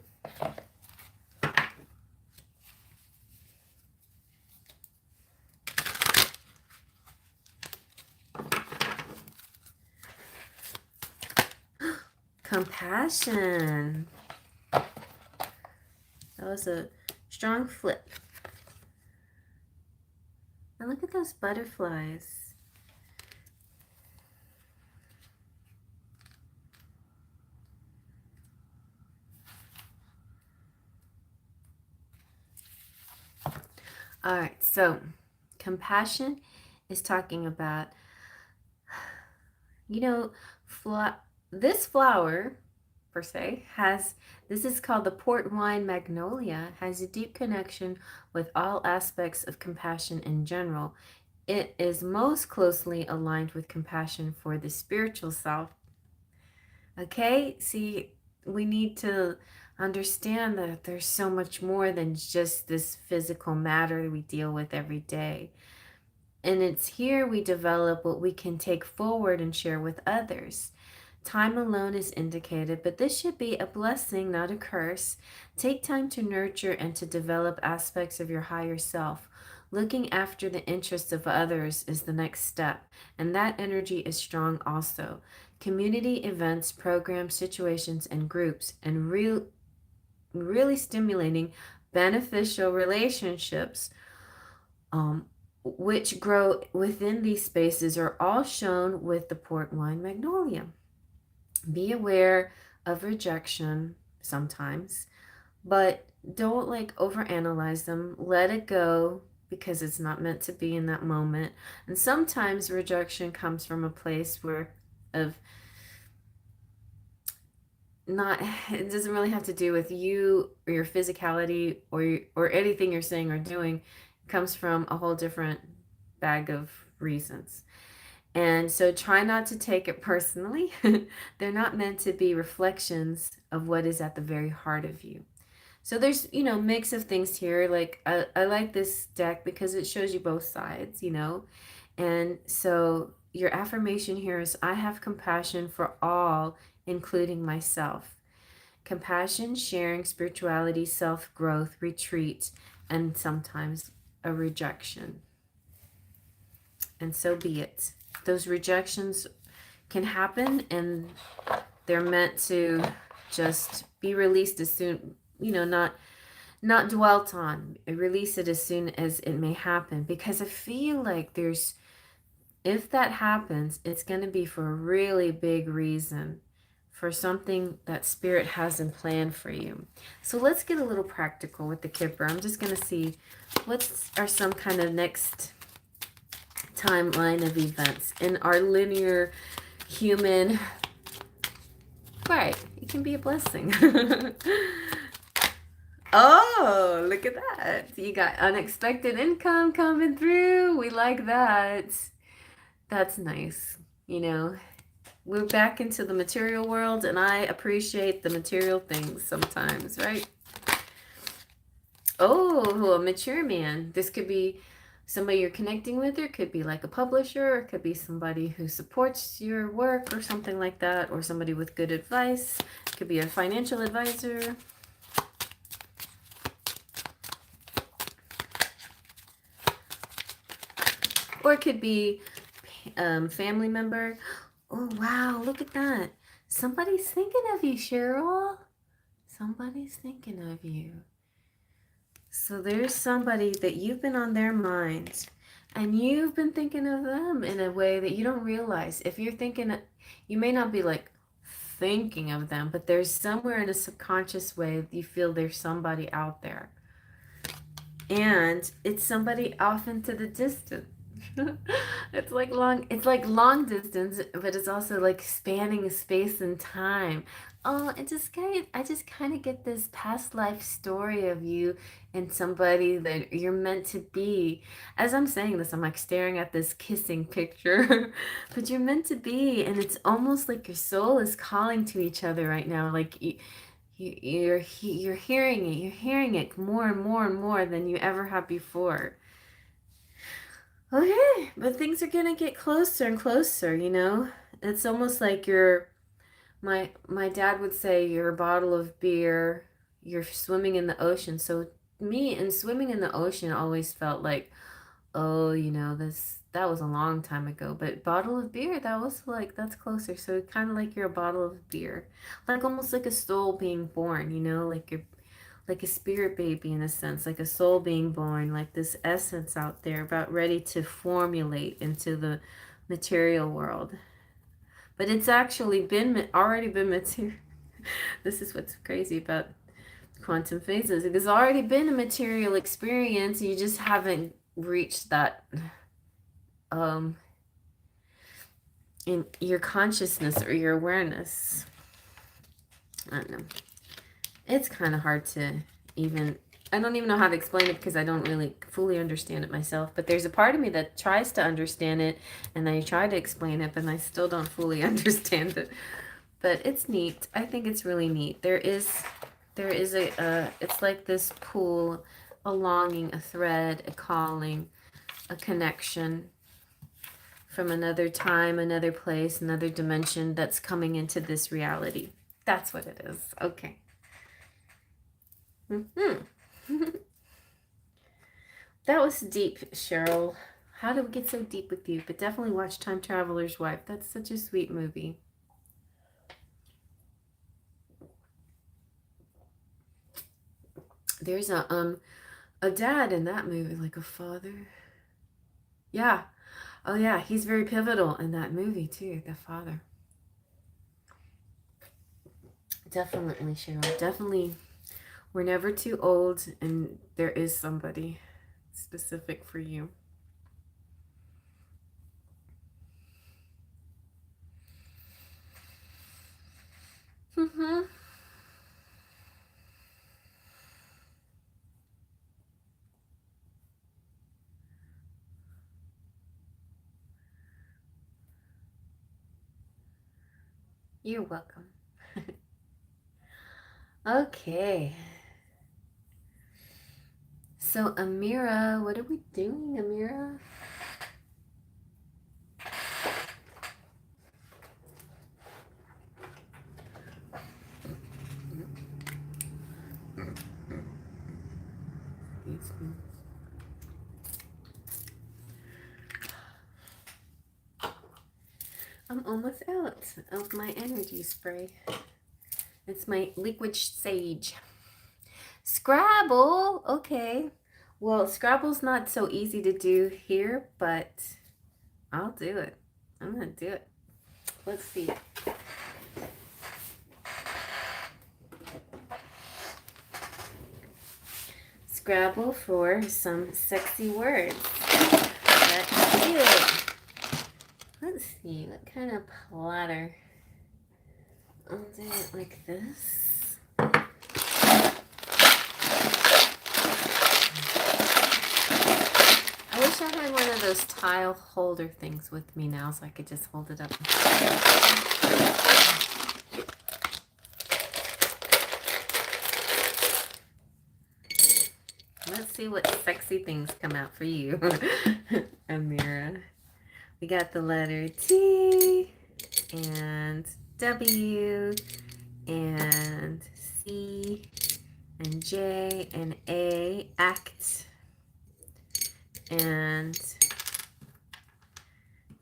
Compassion. That was a strong flip. And look at those butterflies. All right, so compassion is talking about, you know, this flower per se has, this is called the port wine magnolia, has a deep connection with all aspects of compassion in general. It is most closely aligned with compassion for the spiritual self. Okay, see, we need to understand that there's so much more than just this physical matter we deal with every day. And it's here we develop what we can take forward and share with others. Time alone is indicated, but this should be a blessing, not a curse. Take time to nurture and to develop aspects of your higher self. Looking after the interests of others is the next step, and that energy is strong also. Community events, programs, situations, and groups, and really stimulating beneficial relationships, which grow within these spaces, are all shown with the port wine magnolia. Be aware of rejection sometimes, but don't, like, overanalyze them. Let it go, because it's not meant to be in that moment. And sometimes rejection comes from a place where of not, it doesn't really have to do with you or your physicality or anything you're saying or doing. It comes from a whole different bag of reasons. And so try not to take it personally. They're not meant to be reflections of what is at the very heart of you. So there's, mix of things here. Like, I like this deck because it shows you both sides, And so your affirmation here is, I have compassion for all, including myself. Compassion, sharing, spirituality, self-growth, retreat, and sometimes a rejection. And so be it. those rejections can happen, and they're meant to just be released as soon, not dwelt on. Release it as soon as it may happen, because I feel like if that happens, it's going to be for a really big reason, for something that spirit hasn't planned for you. So let's get a little practical with the Kipper. I'm just going to see what are some kind of next timeline of events in our linear human. Right, it can be a blessing. Oh, look at that. You got unexpected income coming through. We like that. That's nice. We're back into the material world, and I appreciate the material things sometimes, right? Oh, a mature man. This could be somebody you're connecting with, or it could be like a publisher, or it could be somebody who supports your work or something like that, or somebody with good advice. It could be a financial advisor. Or it could be family member. Oh, wow, look at that. Somebody's thinking of you, Cheryl. Somebody's thinking of you. So there's somebody that you've been on their mind, and you've been thinking of them in a way that you don't realize. If you're thinking, you may not be like thinking of them, but there's somewhere in a subconscious way you feel there's somebody out there. And it's somebody off into the distance. It's like long distance, but it's also like spanning space and time. Oh, I just kind of get this past life story of you and somebody that you're meant to be. As I'm saying this, I'm like staring at this kissing picture, but you're meant to be, and it's almost like your soul is calling to each other right now. Like you're hearing it. You're hearing it more and more and more than you ever have before. Okay, but things are gonna get closer and closer, It's almost like my dad would say you're a bottle of beer, you're swimming in the ocean. So me and swimming in the ocean always felt like, oh, that was a long time ago. But bottle of beer, that's closer. So kind of like you're a bottle of beer. Like almost like a soul being born, like you're like a spirit baby in a sense, like a soul being born, like this essence out there about ready to formulate into the material world. But it's actually already been material. This is what's crazy about quantum phases. It has already been a material experience. You just haven't reached that in your consciousness or your awareness. I don't know. It's kind of hard to I don't even know how to explain it because I don't really fully understand it myself. But there's a part of me that tries to understand it, and I try to explain it, but I still don't fully understand it. But it's neat. I think it's really neat. There is it's like this pull, a longing, a thread, a calling, a connection from another time, another place, another dimension that's coming into this reality. That's what it is. Okay. That was deep, Cheryl. How did we get so deep with you? But definitely watch Time Traveler's Wife. That's such a sweet movie. There's a dad in that movie, like a father. Yeah. Oh yeah, he's very pivotal in that movie too, the father. Definitely, Cheryl. Definitely. We're never too old, and there is somebody specific for you. Mm-hmm. You're welcome. Okay. So, Amira, what are we doing, Amira? Excuse me. I'm almost out of my energy spray. It's my liquid sage. Scrabble. Okay. Well, Scrabble's not so easy to do here, but I'll do it. I'm gonna do it. Let's see. Scrabble for some sexy words. Let's do it. Let's see, what kind of platter? I'll do it like this. I wish I had one of those tile holder things with me now so I could just hold it up. Let's see what sexy things come out for you, Amira. We got the letter T and W and C and J and A, act, and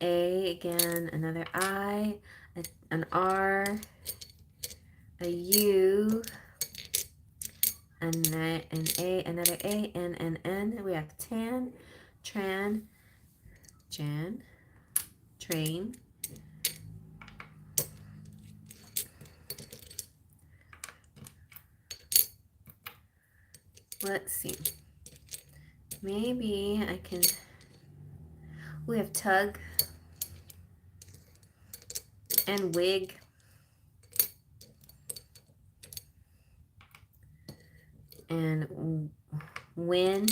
A again, another I, an R, a U, and an A, another A, N, and N. We have tan, tran, jan, train, let's see. Maybe I can, we have tug and wig. And win.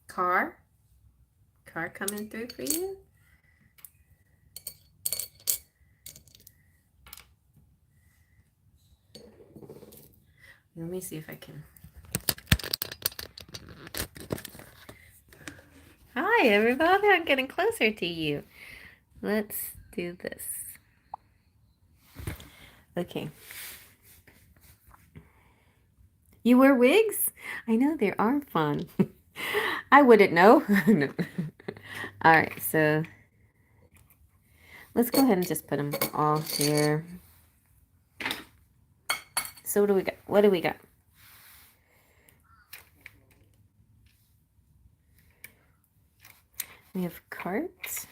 Car. Car coming through for you. Let me see if I can. Hi, everybody. I'm getting closer to you. Let's do this. Okay. You wear wigs? I know they are fun. I wouldn't know. No. All right, so let's go ahead and just put them all here. So what do we got? What do we got? We have carts.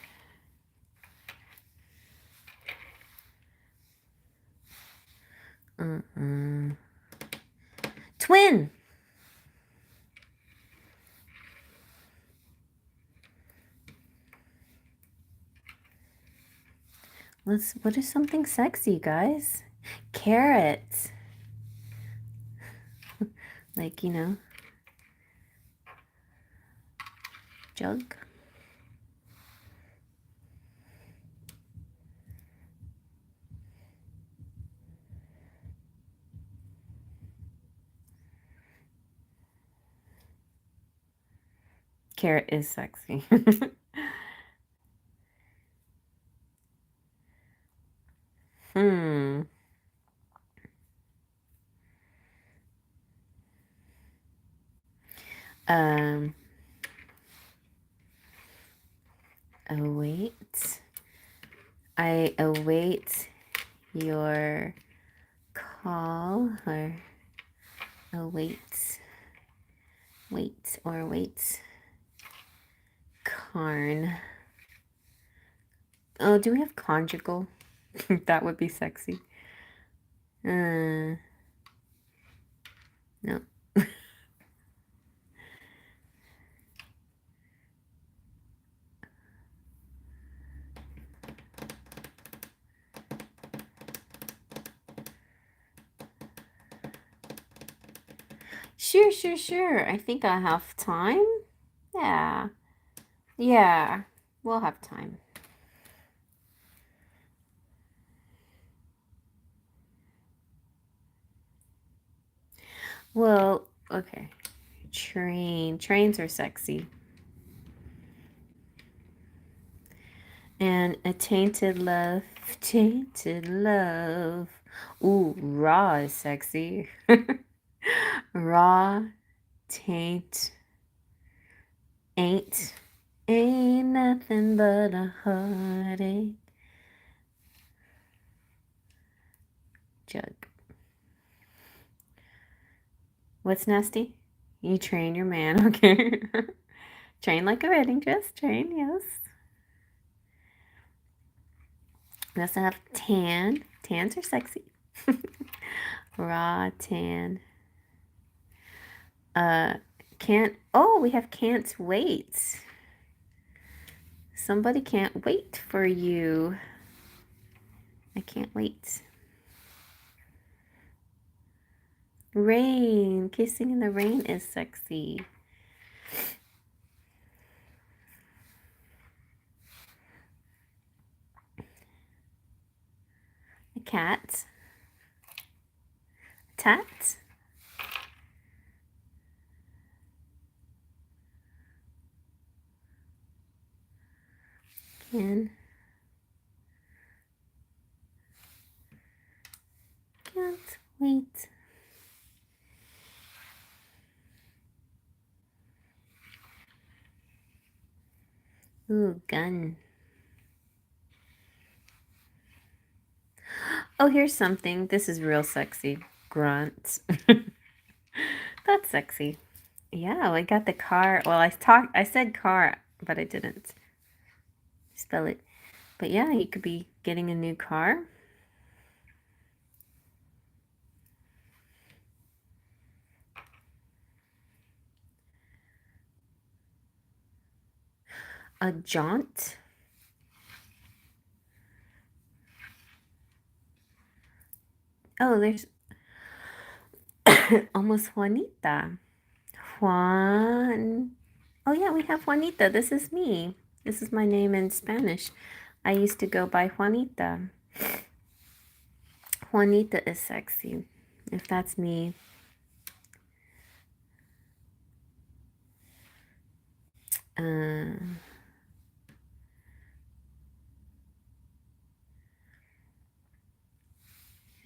Twin. What is something sexy, guys? Carrot. Like, you know, jug. Carrot is sexy. Await. I await your call, or await. Wait or wait. Carn. Oh, do we have conjugal? That would be sexy. No. Sure. I think I have time. Yeah. Yeah. We'll have time. Well, okay. Trains are sexy. And a tainted love. Ooh, raw is sexy. Raw taint, ain't nothing but a heartache. Jug. What's nasty? You train your man, okay? Train like a wedding dress. Train, yes. We also have tan. Tans are sexy. Raw tan. Can't. Oh, we have can't wait. Somebody can't wait for you. I can't wait. Rain. Kissing in the rain is sexy. A cat. Tat. Can. Can't wait. Ooh, gun. Oh, here's something. This is real sexy. Grunt. That's sexy. Yeah, I got the car. Well, I said car, but I didn't spell it. But yeah, you could be getting a new car. A jaunt. Oh, there's almost Juanita. Juan. Oh yeah, we have Juanita. This is me. This is my name in Spanish. I used to go by Juanita. Juanita is sexy. If that's me.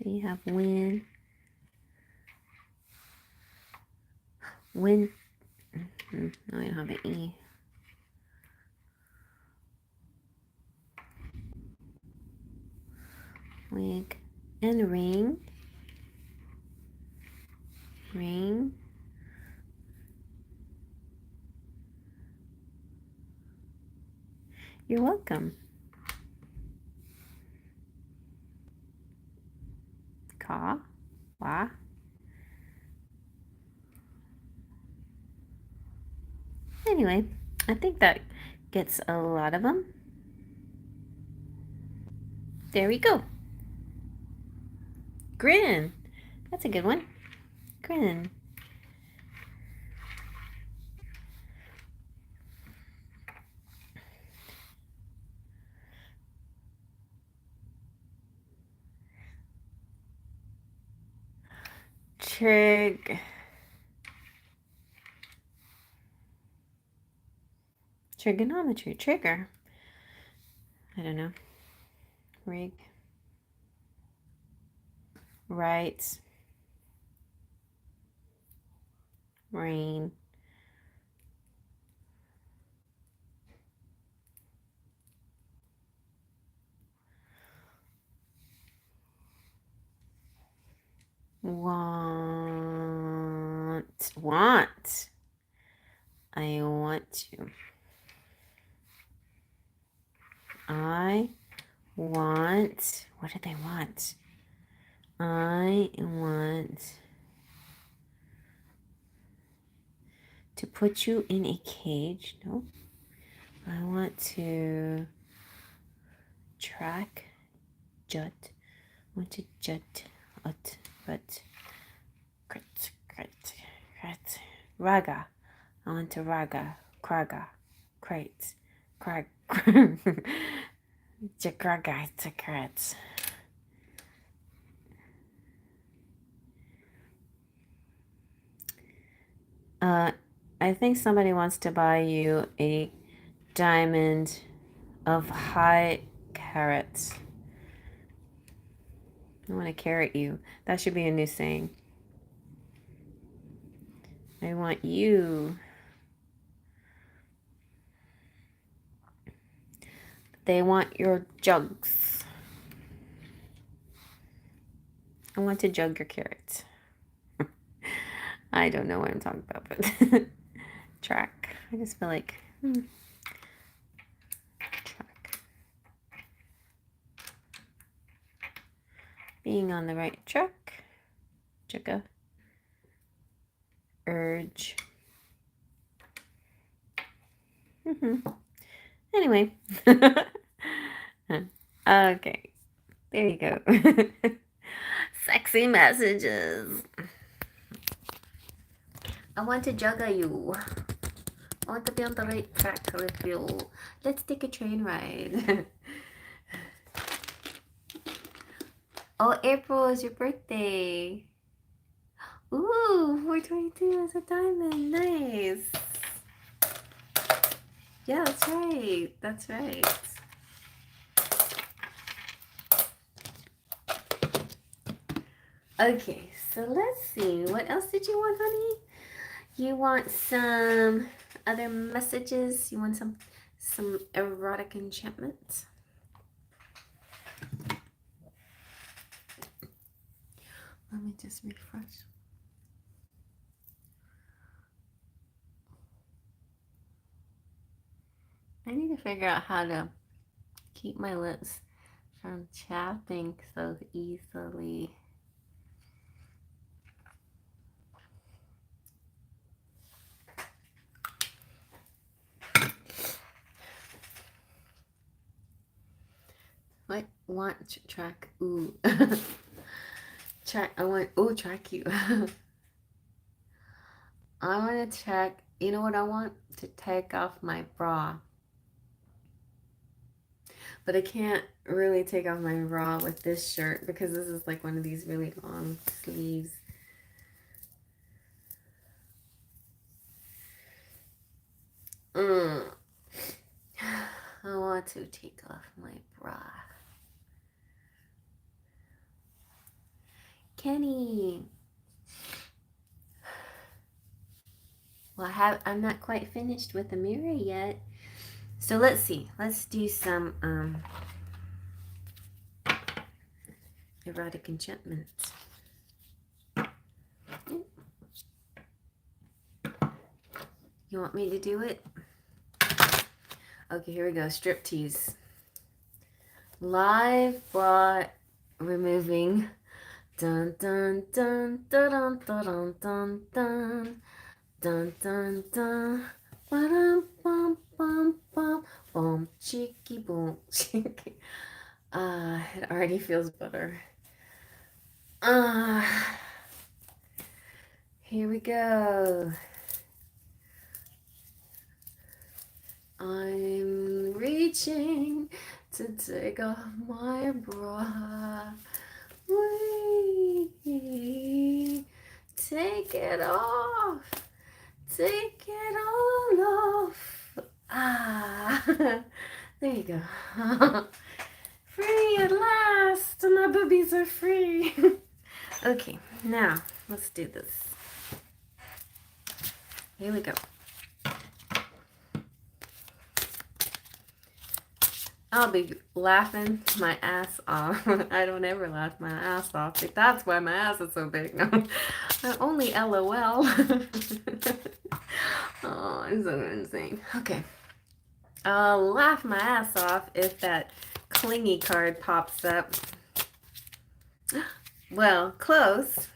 You have win. Win. No, I don't have an E. Wig. And ring. Ring. You're welcome. Ka. Wa. Anyway, I think that gets a lot of them. There we go. Grin. That's a good one. Grin. Trig. Trigonometry. Trigger. I don't know. Rig. Right. Rain. Want. Want. I want to. I want. What did they want? I want to put you in a cage. No. I want to track. Jut. I want to jut. Ut. But. Crit. Crit. Crit. Raga. I want to raga. Kraga. Crate. Crag. Jagraga. Tikrat. I think somebody wants to buy you a diamond of high carats. I want to carrot you. That should be a new saying. I want you. They want your jugs. I want to jug your carrots. I don't know what I'm talking about, but track. I just feel like track. Being on the right track. Jugga. Urge. Anyway. Okay. There you go. Sexy messages. I want to jugga you. I want to be on the right track with you. Let's take a train ride. Oh, April is your birthday. Ooh, 422 is a diamond. Nice. Yeah, that's right. That's right. Okay, so let's see. What else did you want, honey? You want some other messages? You want some erotic enchantments? Let me just refresh. I need to figure out how to keep my lips from chapping so easily. What? Want track? Ooh. Track. I want. Ooh, track you. I want to check. You know what I want? To take off my bra. But I can't really take off my bra with this shirt because this is like one of these really long sleeves. I want to take off my bra. Kenny. Well, I'm not quite finished with the mirror yet. So let's see. Let's do some erotic enchantments. You want me to do it? Okay, here we go. Striptease. Live bra removing. Dun dun dun dun dun dun dun dun dun dun dun. Bum bum bum bum bum cheeky boom cheeky. It already feels better. Here we go. I'm reaching to take off my bra. Wait, take it off. Take it all off. There you go. Free at last. My boobies are free. Okay, now let's do this. Here we go. I'll be laughing my ass off. I don't ever laugh my ass off. That's why my ass is so big. No, I'm only LOL. Oh, I'm so insane. Okay. I'll laugh my ass off if that clingy card pops up. Well, close.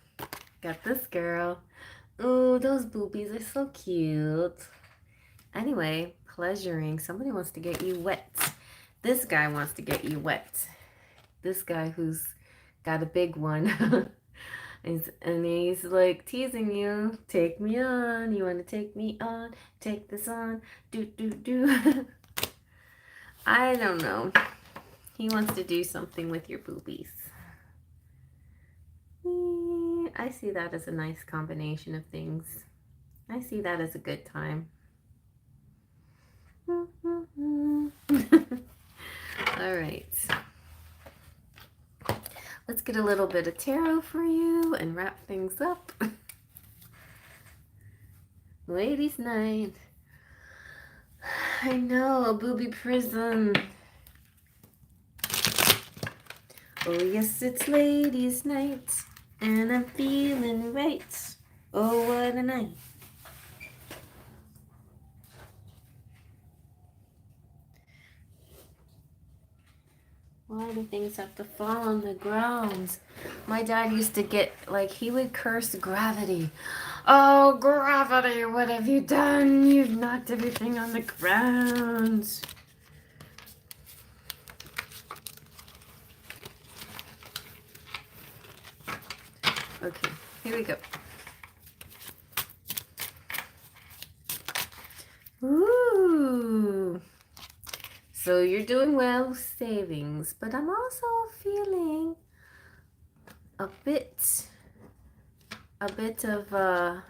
Got this girl. Ooh, those boobies are so cute. Anyway, pleasuring. Somebody wants to get you wet. This guy wants to get you wet. This guy who's got a big one. And he's like teasing you. Take me on. You want to take me on? Take this on. Do, do, do. I don't know. He wants to do something with your boobies. I see that as a nice combination of things. I see that as a good time. All right. Let's get a little bit of tarot for you and wrap things up. Ladies' night. I know, a booby prison. Oh, yes, it's ladies' night, and I'm feeling right. Oh, what a night. Why do things have to fall on the ground? My dad used to get, like, he would curse gravity. Oh, gravity, what have you done? You've knocked everything on the ground. Okay, here we go. Ooh. So you're doing well with savings, but I'm also feeling a bit of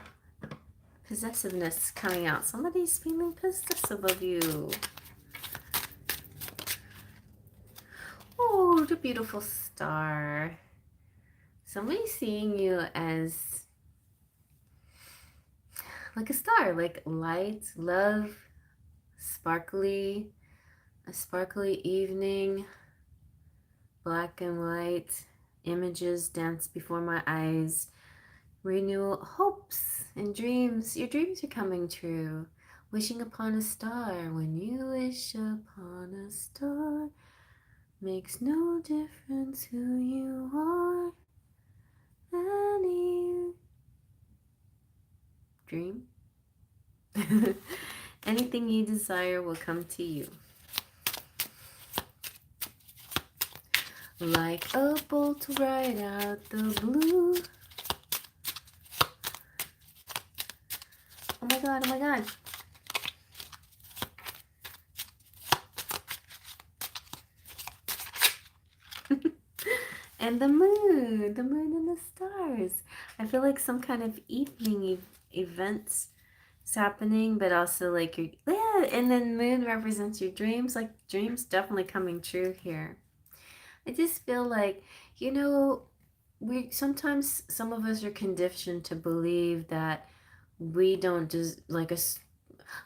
possessiveness coming out. Somebody's feeling possessive of you. Oh, the beautiful star. Somebody's seeing you as like a star, like light, love, sparkly, a sparkly evening, black and white, images dance before my eyes, renewal, hopes and dreams. Your dreams are coming true. Wishing upon a star. When you wish upon a star, makes no difference who you are. Any dream. Anything you desire will come to you. Like a bolt right out the blue. Oh my god, oh my god. And the moon and the stars. I feel like some kind of evening events is happening, but also like your, yeah, and then moon represents your dreams, like dreams definitely coming true here. I just feel like, you know, we sometimes, some of us are conditioned to believe that we don't just like us,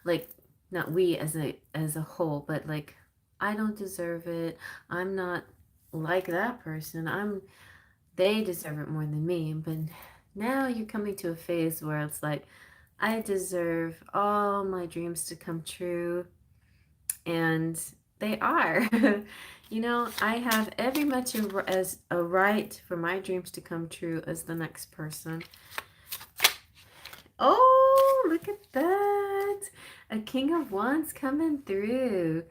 like not we as a whole, but like I don't deserve it. I'm not like that person. They deserve it more than me. But now you're coming to a phase where it's like I deserve all my dreams to come true, and they are. You know, I have every much as a right for my dreams to come true as the next person. Oh, look at that. A King of Wands coming through.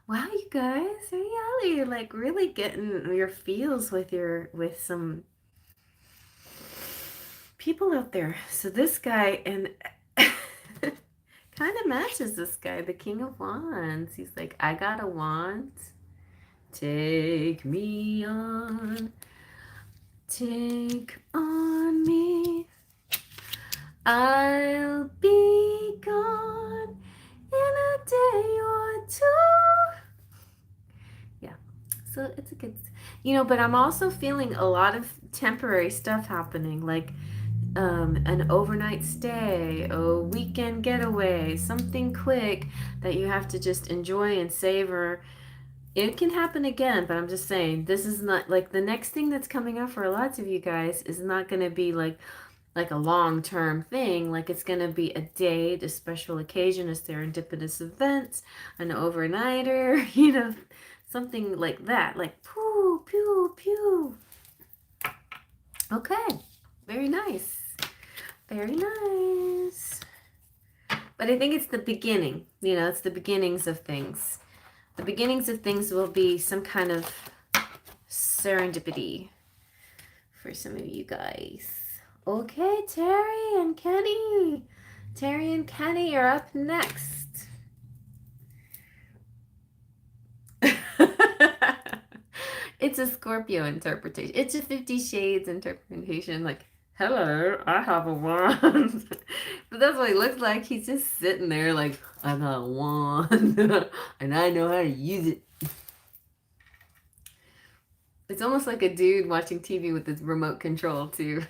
Wow, you guys, reality, like really getting your feels with some people out there. So this guy and kind of matches this guy, the King of Wands. He's like, I got a wand. Take me on. Take on me. I'll be gone in a day or two. Yeah, so it's a good, but I'm also feeling a lot of temporary stuff happening, like an overnight stay, a weekend getaway, something quick that you have to just enjoy and savor. It can happen again, but I'm just saying, this is not like the next thing that's coming up for lots of you guys is not going to be like a long-term thing. Like it's going to be a date, a special occasion, a serendipitous event, an overnighter, something like that. Like pew, pew, pew. Okay, very nice. Very nice. But I think it's the beginning, it's the beginnings of things. The beginnings of things will be some kind of serendipity for some of you guys. Okay, Terry and Kenny. Terry and Kenny are up next. It's a Scorpio interpretation. It's a 50 Shades interpretation. Like, hello, I have a wand. But that's what he looks like. He's just sitting there like, I got a wand. And I know how to use it. It's almost like a dude watching TV with his remote control too.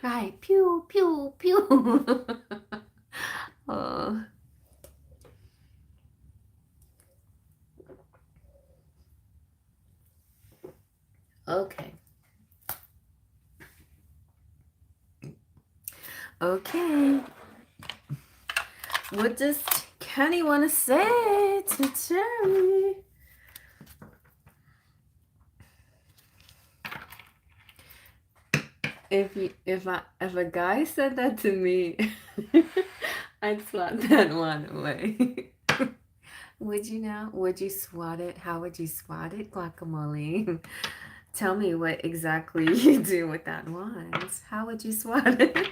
Right. Pew, pew, pew. Oh, okay. Okay. What does Kenny want to say to Cherry? If a guy said that to me, I'd swat that one away. Would you now? Would you swat it? How would you swat it, guacamole? Tell me what exactly you do with that wand. How would you swat it?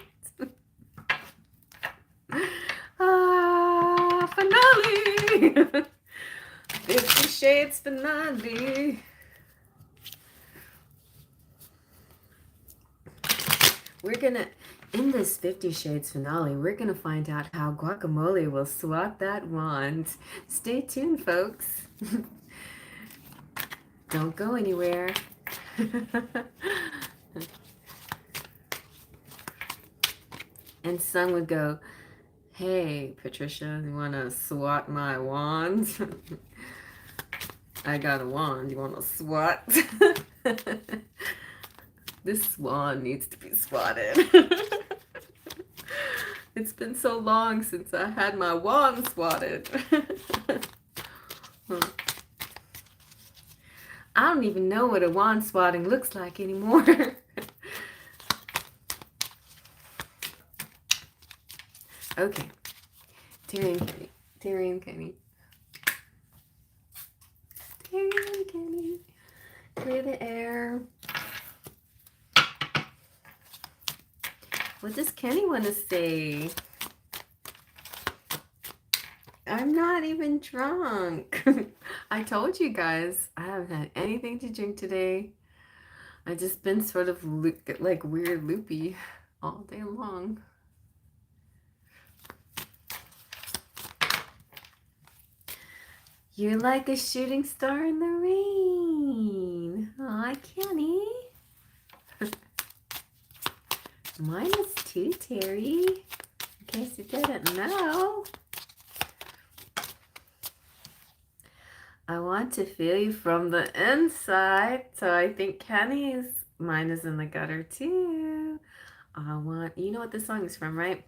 Ah, finale! 50 Shades finale. We're gonna, in this 50 Shades finale, we're gonna find out how Guacamole will swat that wand. Stay tuned, folks. Don't go anywhere. And Sun would go, hey, Patricia, you wanna swat my wand? I got a wand, you wanna swat? This swan needs to be swatted. It's been so long since I had my wand swatted. I don't even know what a wand swatting looks like anymore. Okay. Terry and Kenny. Terry and Kenny. Terry and Kenny. Clear the air. What does Kenny want to say? I'm not even drunk. I told you guys I haven't had anything to drink today. I've just been sort of like weird loopy all day long. You're like a shooting star in the rain. Aw, Kenny. Mine is too, Terry. In case you didn't know. I want to feel you from the inside. So I think Kenny's, mine is in the gutter too. You know what this song is from, right?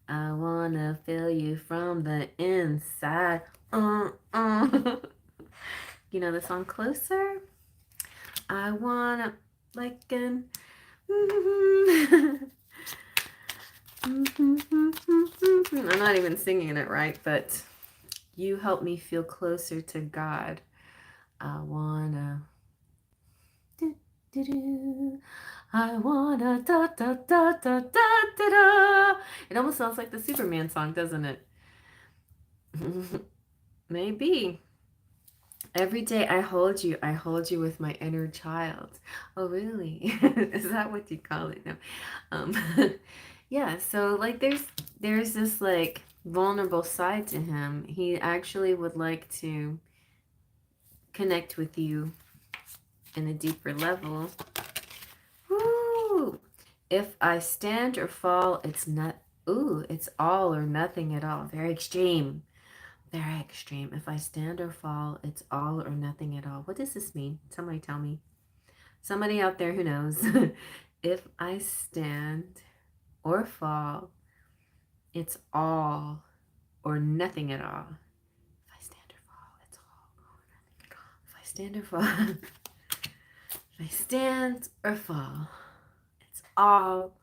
I want to feel you from the inside. You know the song Closer? I want to, like an... I'm not even singing it right, but you help me feel closer to God. I wanna I wanna da da da da da da da. It almost sounds like the Superman song, doesn't it? Maybe. Every day I hold you with my inner child. Oh, really? Is that what you call it? No. Yeah, so like there's this like vulnerable side to him. He actually would like to connect with you in a deeper level. Woo! If I stand or fall, it's not, it's all or nothing at all. Very extreme. Very extreme. If I stand or fall, it's all or nothing at all. What does this mean? Somebody tell me. Somebody out there who knows. If I stand or fall, it's all or nothing at all. If I stand or fall, it's all or nothing at all. If I stand or fall, if I stand or fall, it's all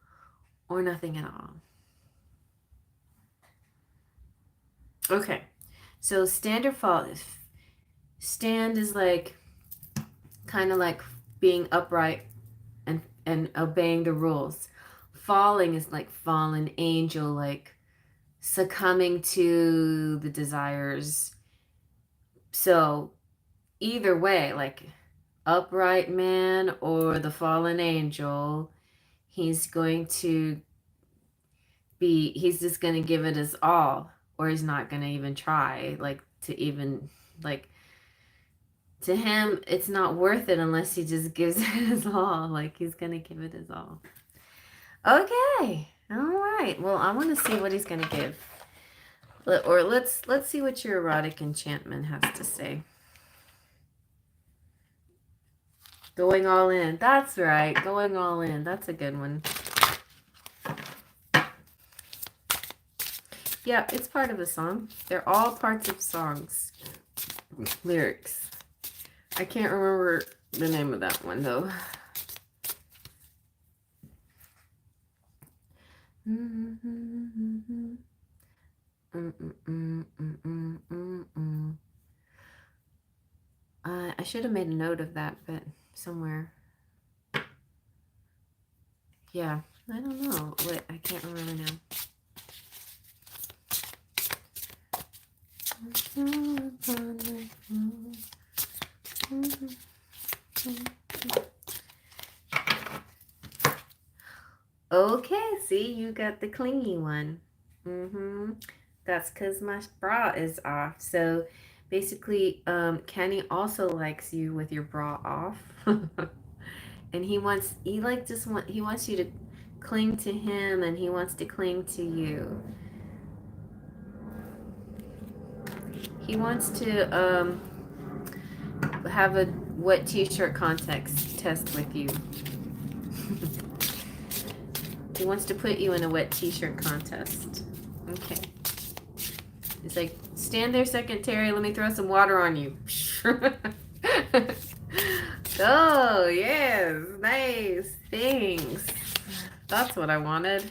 or nothing at all. Okay. So stand or fall. Stand is like kind of like being upright and obeying the rules. Falling is like fallen angel, like succumbing to the desires. So either way, like upright man or the fallen angel, he's just going to give it his all, or he's not going to even try, like to even like to him, it's not worth it unless he just gives it his all. Like he's gonna give it his all. Okay. All right. Well, I want to see what he's going to give. Or let's see what your erotic enchantment has to say. Going all in. That's right. Going all in. That's a good one. Yeah, it's part of a song. They're all parts of songs. Lyrics. I can't remember the name of that one though. I should have made a note of that, but somewhere. Yeah, I don't know. Wait, I can't remember now. Okay, see, you got the clingy one. That's because my bra is off. So basically, Kenny also likes you with your bra off. And he wants you to cling to him, and he wants to cling to you. He wants to have a wet t-shirt contest test with you. He wants to put you in a wet t-shirt contest. Okay. It's like, stand there, Secretary. Let me throw some water on you. Oh, yes. Nice. Thanks. That's what I wanted.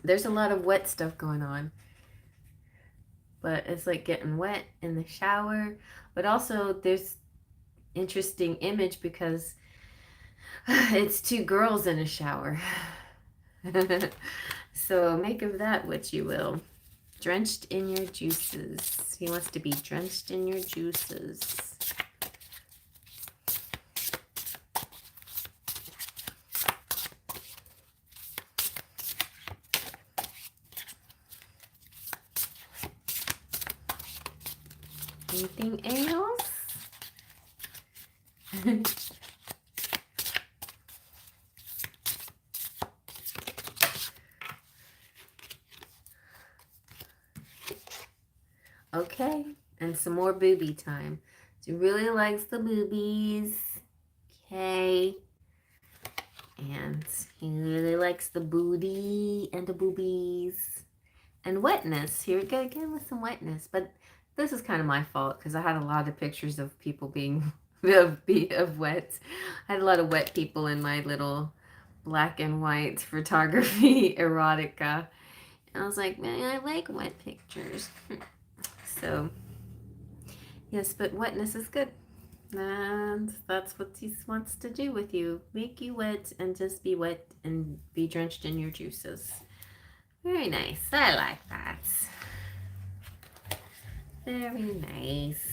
There's a lot of wet stuff going on. But it's like getting wet in the shower. But also, there's interesting image because it's two girls in a shower. So make of that what you will. Drenched in your juices. He wants to be drenched in your juices. Anything else? Okay, and some more booby time. She really likes the boobies. Okay. And he really likes the booty and the boobies. And wetness. Here we go again with some wetness. But this is kind of my fault because I had a lot of pictures of people being of wet. I had a lot of wet people in my little black and white photography erotica. And I was like, man, I like wet pictures. So, yes, but wetness is good. And that's what he wants to do with you. Make you wet and just be wet and be drenched in your juices. Very nice. I like that. Very nice.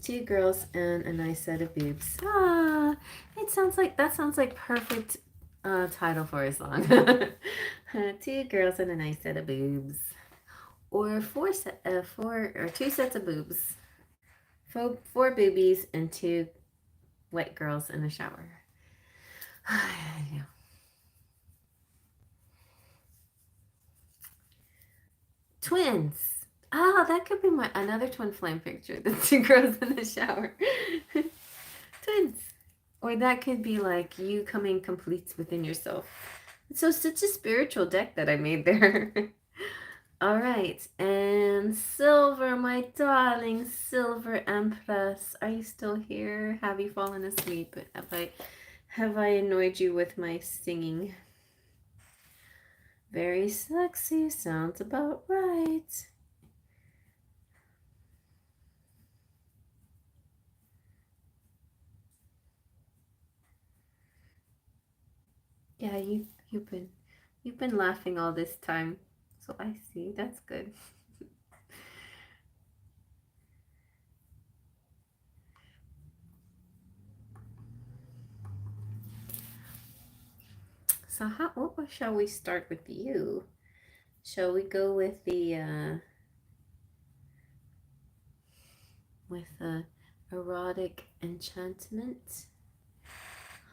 Two girls and a nice set of boobs. Ah, that sounds like perfect title for a song. Two girls and a nice set of boobs, or two sets of boobs, four boobies and two wet girls in the shower. Yeah. Twins. Oh, that could be my another twin flame picture. The two girls in the shower. Twins. Or that could be like you coming complete within yourself. So such a spiritual deck that I made there. All right. And Silver, my darling Silver Empress. Are you still here? Have you fallen asleep? Have I annoyed you with my singing? Very sexy. Sounds about right. Yeah, you've been laughing all this time. So I see. That's good. So what shall we start with you? Shall we go with the with a erotic enchantment.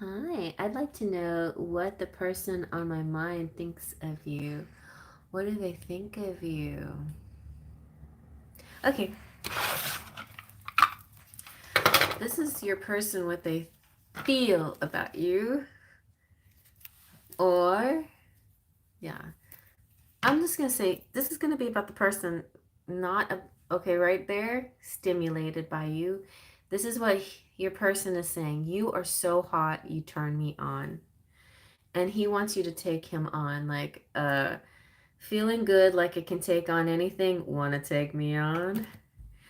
Hi, I'd like to know what the person on my mind thinks of you. What do they think of you? Okay, this is your person, what they feel about you. Or, yeah, I'm just going to say this is going to be about the person, not, okay, right there, stimulated by you. This is what your person is saying. You are so hot, you turn me on. And he wants you to take him on, like, feeling good, like it can take on anything. Wanna take me on?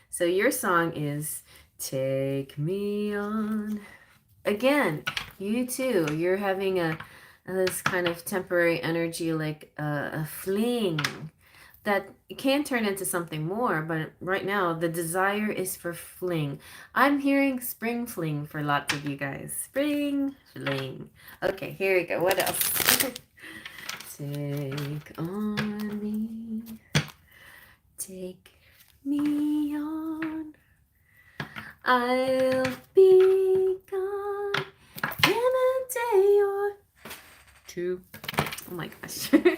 So your song is Take Me On. Again, you too. You're having this kind of temporary energy, like a fling that can turn into something more, but right now the desire is for fling. I'm hearing spring fling for lots of you guys. Spring fling. Okay, here we go. What else? Take on me. Take me on. I'll be gone in a day or two. Oh my gosh. Two.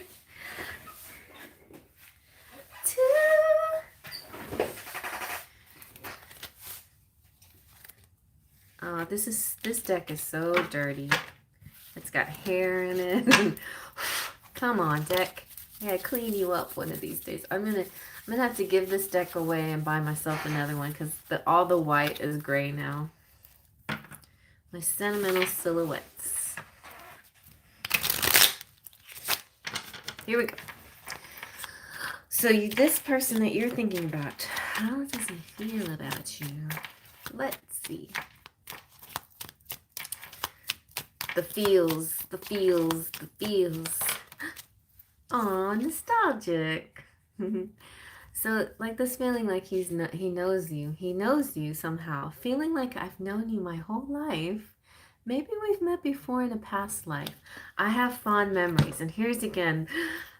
Oh, this deck is so dirty. It's got hair in it. Come on, deck. I gotta clean you up one of these days. I'm gonna have to give this deck away and buy myself another one because all the white is gray now. My sentimental silhouettes. Here we go. So this person that you're thinking about, how does he feel about you? Let's see. The feels, the feels, the feels. Aw, nostalgic. So like this feeling like he knows you. He knows you somehow. Feeling like I've known you my whole life. Maybe we've met before in a past life. I have fond memories. And here's again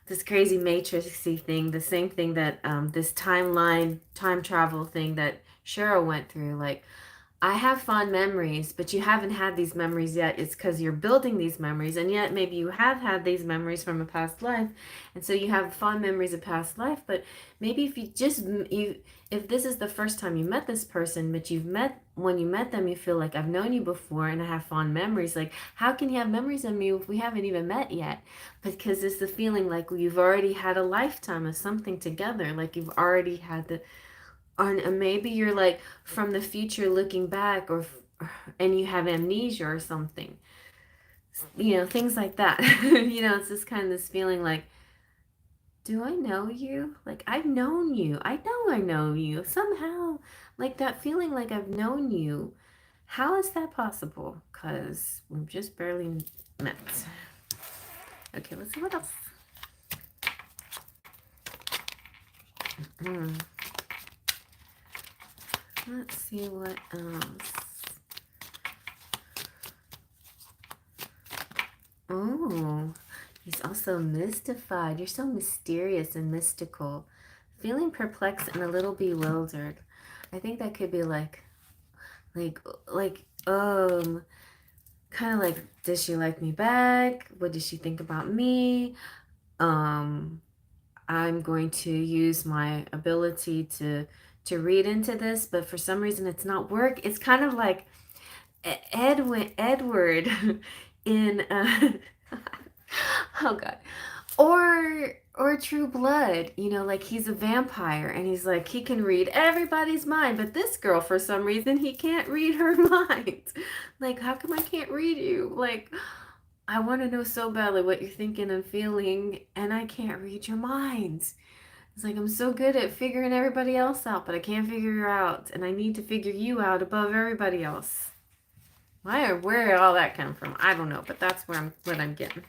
this crazy matrixy thing, the same thing that this timeline, time travel thing that Cheryl went through. Like, I have fond memories, but you haven't had these memories yet. It's because you're building these memories, and yet maybe you have had these memories from a past life, and so you have fond memories of past life. But maybe if if this is the first time you met this person, but when you met them, you feel like I've known you before, and I have fond memories. Like, how can you have memories of me if we haven't even met yet? Because it's the feeling like you've already had a lifetime of something together, like you've already had the and maybe you're like from the future looking back and you have amnesia or something, things like that. It's just kind of this feeling like, do I know you? Like, I've known you. I know I know you somehow. Like that feeling like I've known you. How is that possible? Because we've just barely met. Okay, let's see what else. Let's see what else. Oh, he's also mystified. You're so mysterious and mystical. Feeling perplexed and a little bewildered. I think that could be like, kind of like, does she like me back? What does she think about me? I'm going to use my ability to read into this, but for some reason it's not work. It's kind of like Edward in oh god, or True Blood, like he's a vampire and he's like he can read everybody's mind, but this girl for some reason he can't read her mind. Like, how come I can't read you? Like, I want to know so badly what you're thinking and feeling, and I can't read your mind. It's like I'm so good at figuring everybody else out, but I can't figure you out, and I need to figure you out above everybody else. Where did all that come from? I don't know, but that's what I'm getting.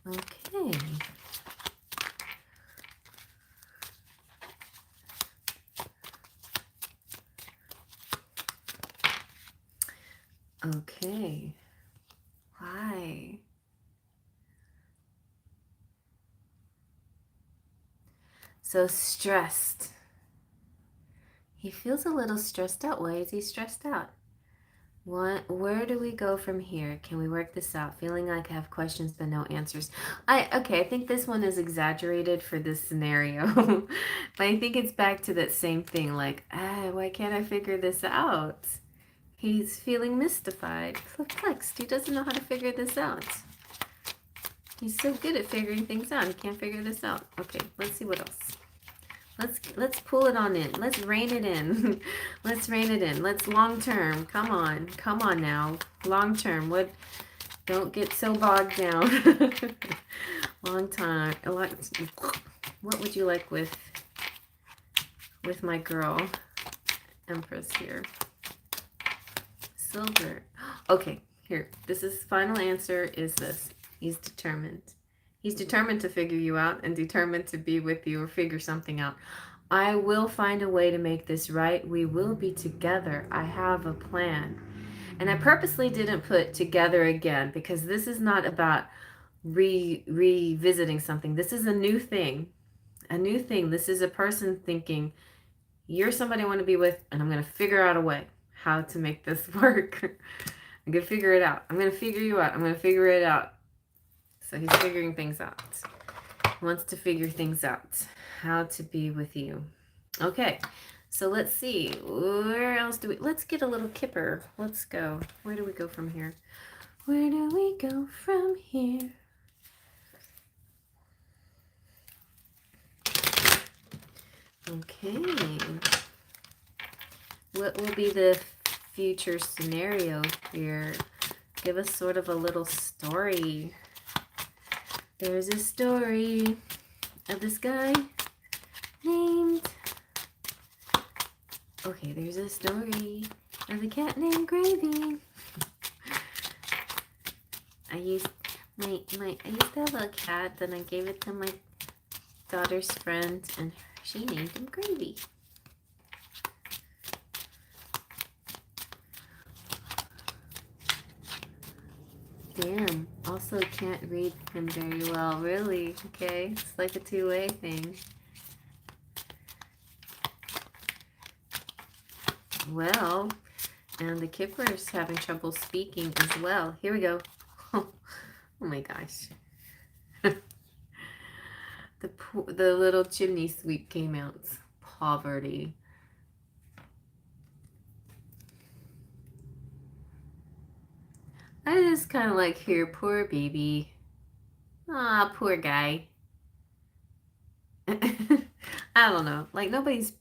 Okay. Okay. Wow. So stressed. He feels a little stressed out. Why is he stressed out? Where do we go from here? Can we work this out? Feeling like I have questions but no answers. Okay, I think this one is exaggerated for this scenario. But I think it's back to that same thing, like, why can't I figure this out? He's feeling mystified, perplexed. He doesn't know how to figure this out. He's so good at figuring things out. He can't figure this out. Okay, let's see what else. Let's pull it on in. Let's rein it in. Let's rein it in. Let's long term. Come on now. Long term. What? Don't get so bogged down. Long time. What would you like with my girl Empress here? Silver. Okay, here. This is final answer is this. He's determined. He's determined to figure you out and determined to be with you or figure something out. I will find a way to make this right. We will be together. I have a plan. And I purposely didn't put together again because this is not about revisiting something. This is a new thing. A new thing. This is a person thinking, you're somebody I want to be with, and I'm going to figure out a way how to make this work. I'm going to figure it out. I'm going to figure you out. I'm going to figure it out. So he's figuring things out. He wants to figure things out. How to be with you. Okay. So let's see. Where else do we... Let's get a little kipper. Let's go. Where do we go from here? Where do we go from here? Okay. What will be the future scenario here? Give us sort of a little story. There's a story of this guy named... Okay, there's a story of a cat named Gravy. I used to have a cat, then I gave it to my daughter's friend, and she named him Gravy. Damn, also can't read him very well, really. Okay, it's like a two-way thing. Well, and the kipper's having trouble speaking as well. Here we go. Oh my gosh. The little chimney sweep came out. Poverty. I just kind of like here, poor baby. Ah, poor guy. I don't know. Like, nobody's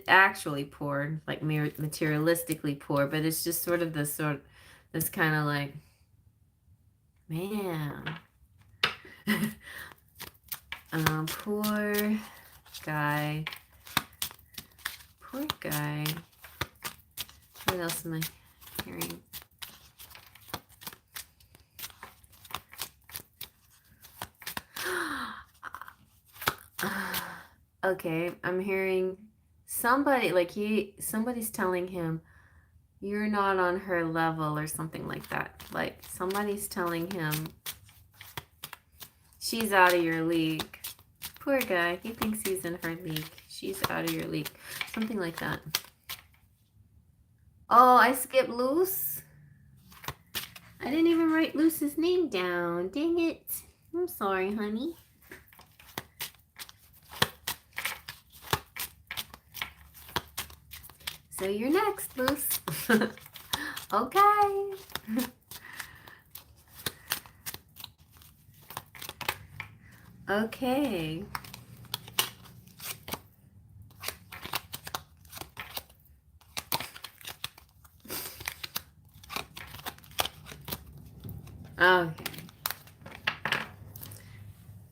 actually poor, like materialistically poor, but it's just sort of this kind of like, man. Poor guy. Poor guy. What else am I hearing? Okay, I'm hearing somebody, like somebody's telling him, you're not on her level or something like that. Like, somebody's telling him, she's out of your league. Poor guy, he thinks he's in her league. She's out of your league. Something like that. Oh, I skipped Luce. I didn't even write Luce's name down. Dang it. I'm sorry, honey. So you're next, Luce. Okay. Okay. Okay.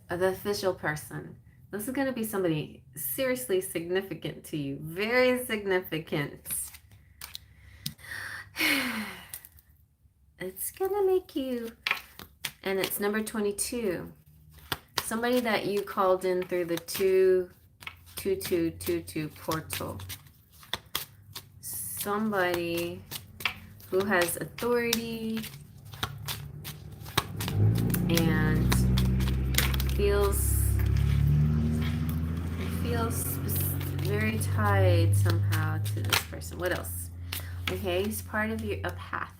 The official person. This is going to be somebody seriously significant to you. Very significant. It's going to make you... And it's number 22. Somebody that you called in through the 2222 portal. Somebody who has authority and feels feel very tied somehow to this person. What else? Okay, it's part of a path,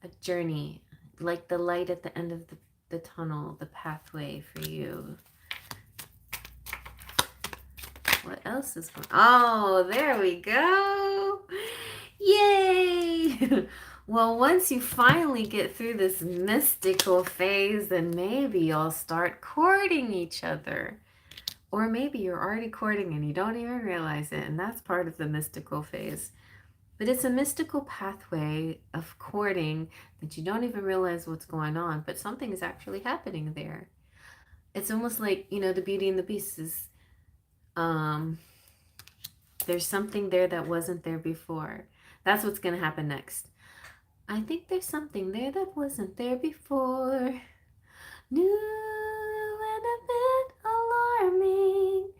a journey, like the light at the end of the tunnel, the pathway for you. What else is going on? Oh, there we go. Yay! Well, once you finally get through this mystical phase, then maybe you'll start courting each other. Or maybe you're already courting and you don't even realize it, and that's part of the mystical phase. But it's a mystical pathway of courting that you don't even realize what's going on, but something is actually happening there. It's almost like, the Beauty and the Beast is, there's something there that wasn't there before. That's what's going to happen next. I think there's something there that wasn't there before. New and a bit alarming.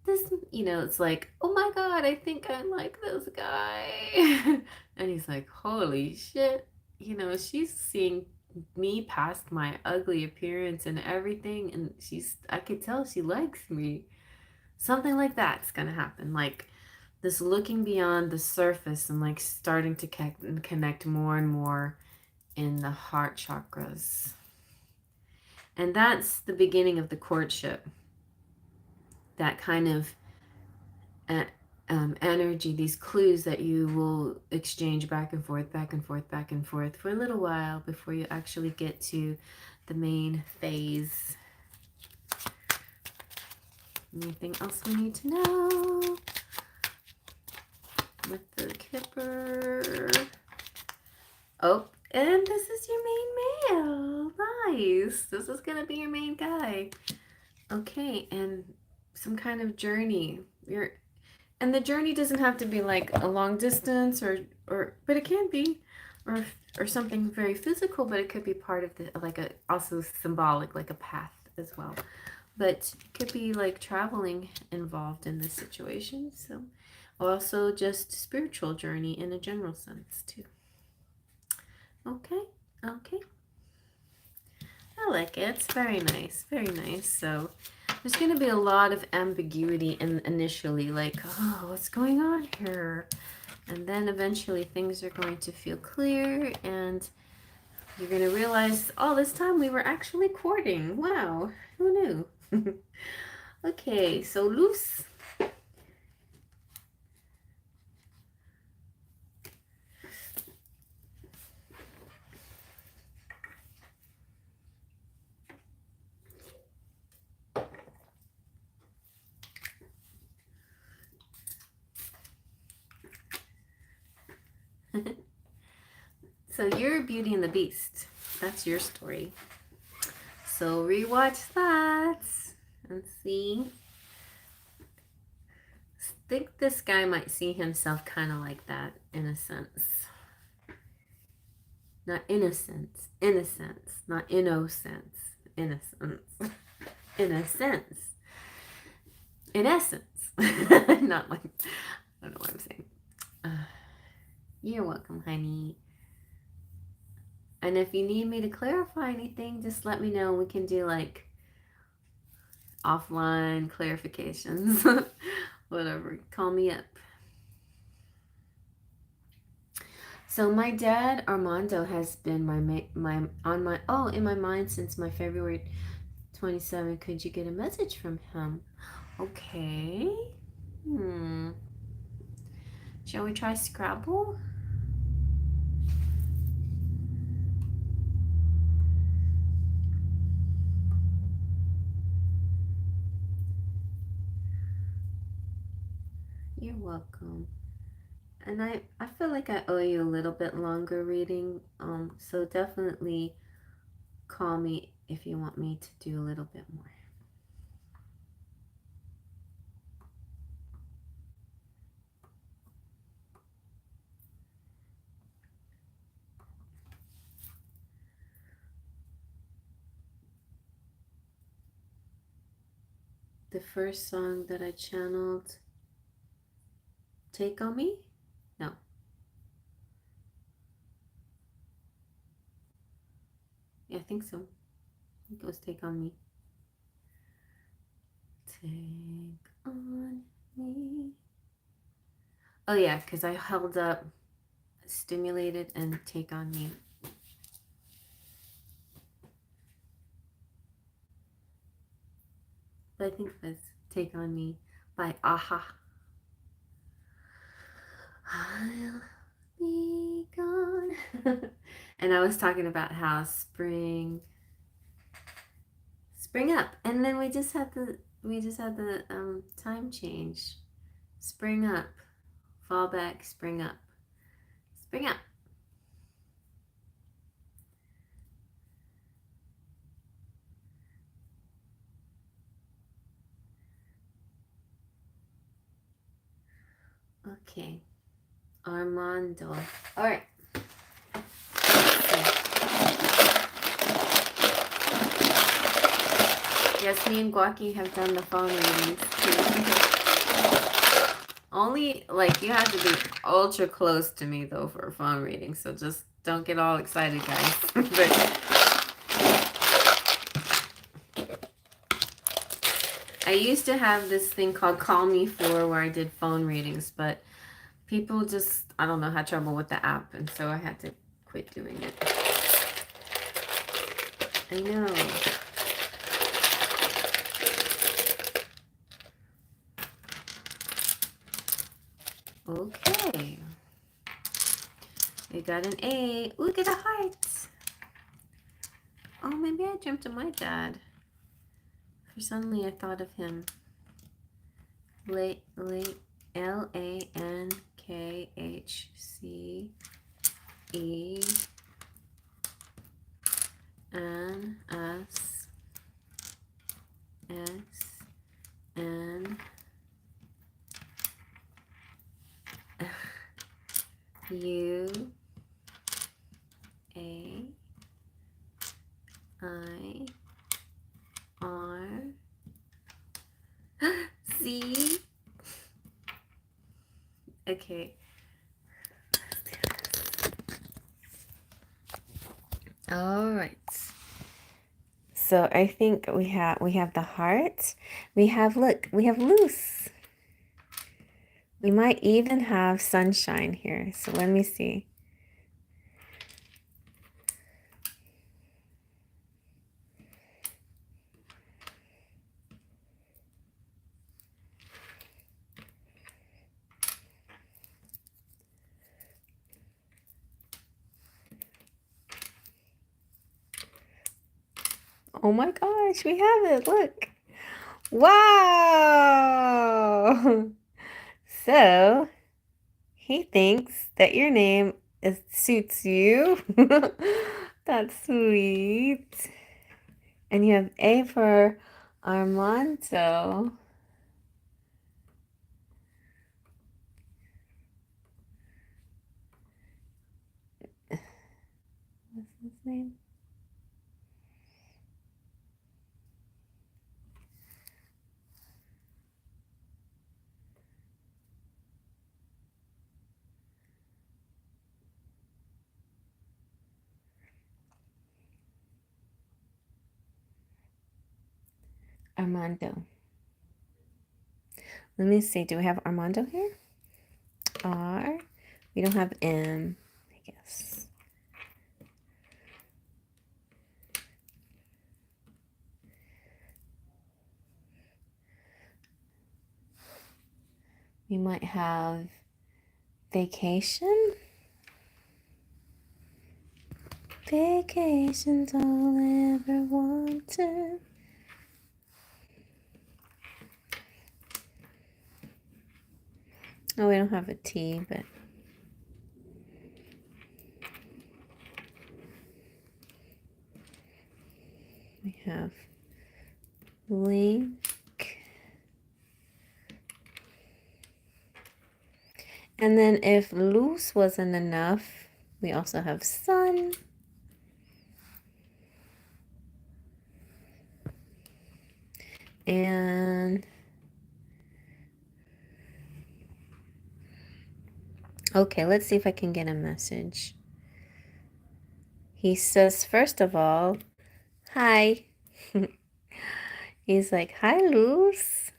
This, it's like, oh my God, I think I like this guy. And he's like, holy shit. She's seeing me past my ugly appearance and everything. And I could tell she likes me. Something like that's going to happen. Like this looking beyond the surface and like starting to connect more and more in the heart chakras. And that's the beginning of the courtship. That kind of energy, these clues that you will exchange back and forth, back and forth, back and forth for a little while before you actually get to the main phase. Anything else we need to know? With the Kipper. Oh, and this is your main male. Nice. This is going to be your main guy. Okay, and some kind of journey. And the journey doesn't have to be like a long distance but it can be, or something very physical, but it could be part of also symbolic, like a path as well. But it could be like traveling involved in this situation. So also just spiritual journey in a general sense too. Okay. I like it. It's very nice. Very nice. So there's going to be a lot of ambiguity initially, like, oh, what's going on here? And then eventually things are going to feel clear and you're going to realize all this time we were actually courting. Wow. Who knew? Okay, so Luz. So you're Beauty and the Beast. That's your story. So rewatch that and see. I think this guy might see himself kind of like that in a sense. Not innocence. Innocence. Not innocence. Innocence. In a sense. In essence. Not like, I don't know what I'm saying. You're welcome, honey. And if you need me to clarify anything, just let me know. We can do like offline clarifications. Whatever. Call me up. So my dad Armando has been in my mind since my February 27. Could you get a message from him? Okay. Shall we try Scrabble? You're welcome. And I feel like I owe you a little bit longer reading. So definitely call me if you want me to do a little bit more. The first song that I channeled, Take on Me? No. Yeah, I think so. I think it was Take on Me. Take on me. Oh yeah, because I held up stimulated and take on me. But I think that's Take on Me by Aha. I'll be gone. And I was talking about how spring up, and then we just had the time change. Spring up, fall back, spring up, spring up. Okay, Armando. All right. Yes, me and Guaki have done the phone readings too. Only, like, you have to be ultra close to me, though, for a phone reading, so just don't get all excited, guys. But I used to have this thing called Call Me For where I did phone readings, but people just, I don't know, had trouble with the app, and so I had to quit doing it. I know. Okay. We got an A. Ooh, get a heart. Oh, maybe I dreamt of my dad. For suddenly I thought of him. LancanscanScanNSNSUARC. Okay. All right. So I think we have the heart. We have loose. We might even have sunshine here. So let me see. Oh my gosh, we have it. Look. Wow. So he thinks that your name suits you. That's sweet. And you have A for Armando. What's his name? Armando. Let me see. Do we have Armando here? R. We don't have M, I guess. We might have vacation. Vacation's all I ever wanted. Oh, we don't have a T, but we have link. And then if loose wasn't enough, we also have sun. And okay, let's see if I can get a message. He says, first of all, hi. He's like, hi, Luz.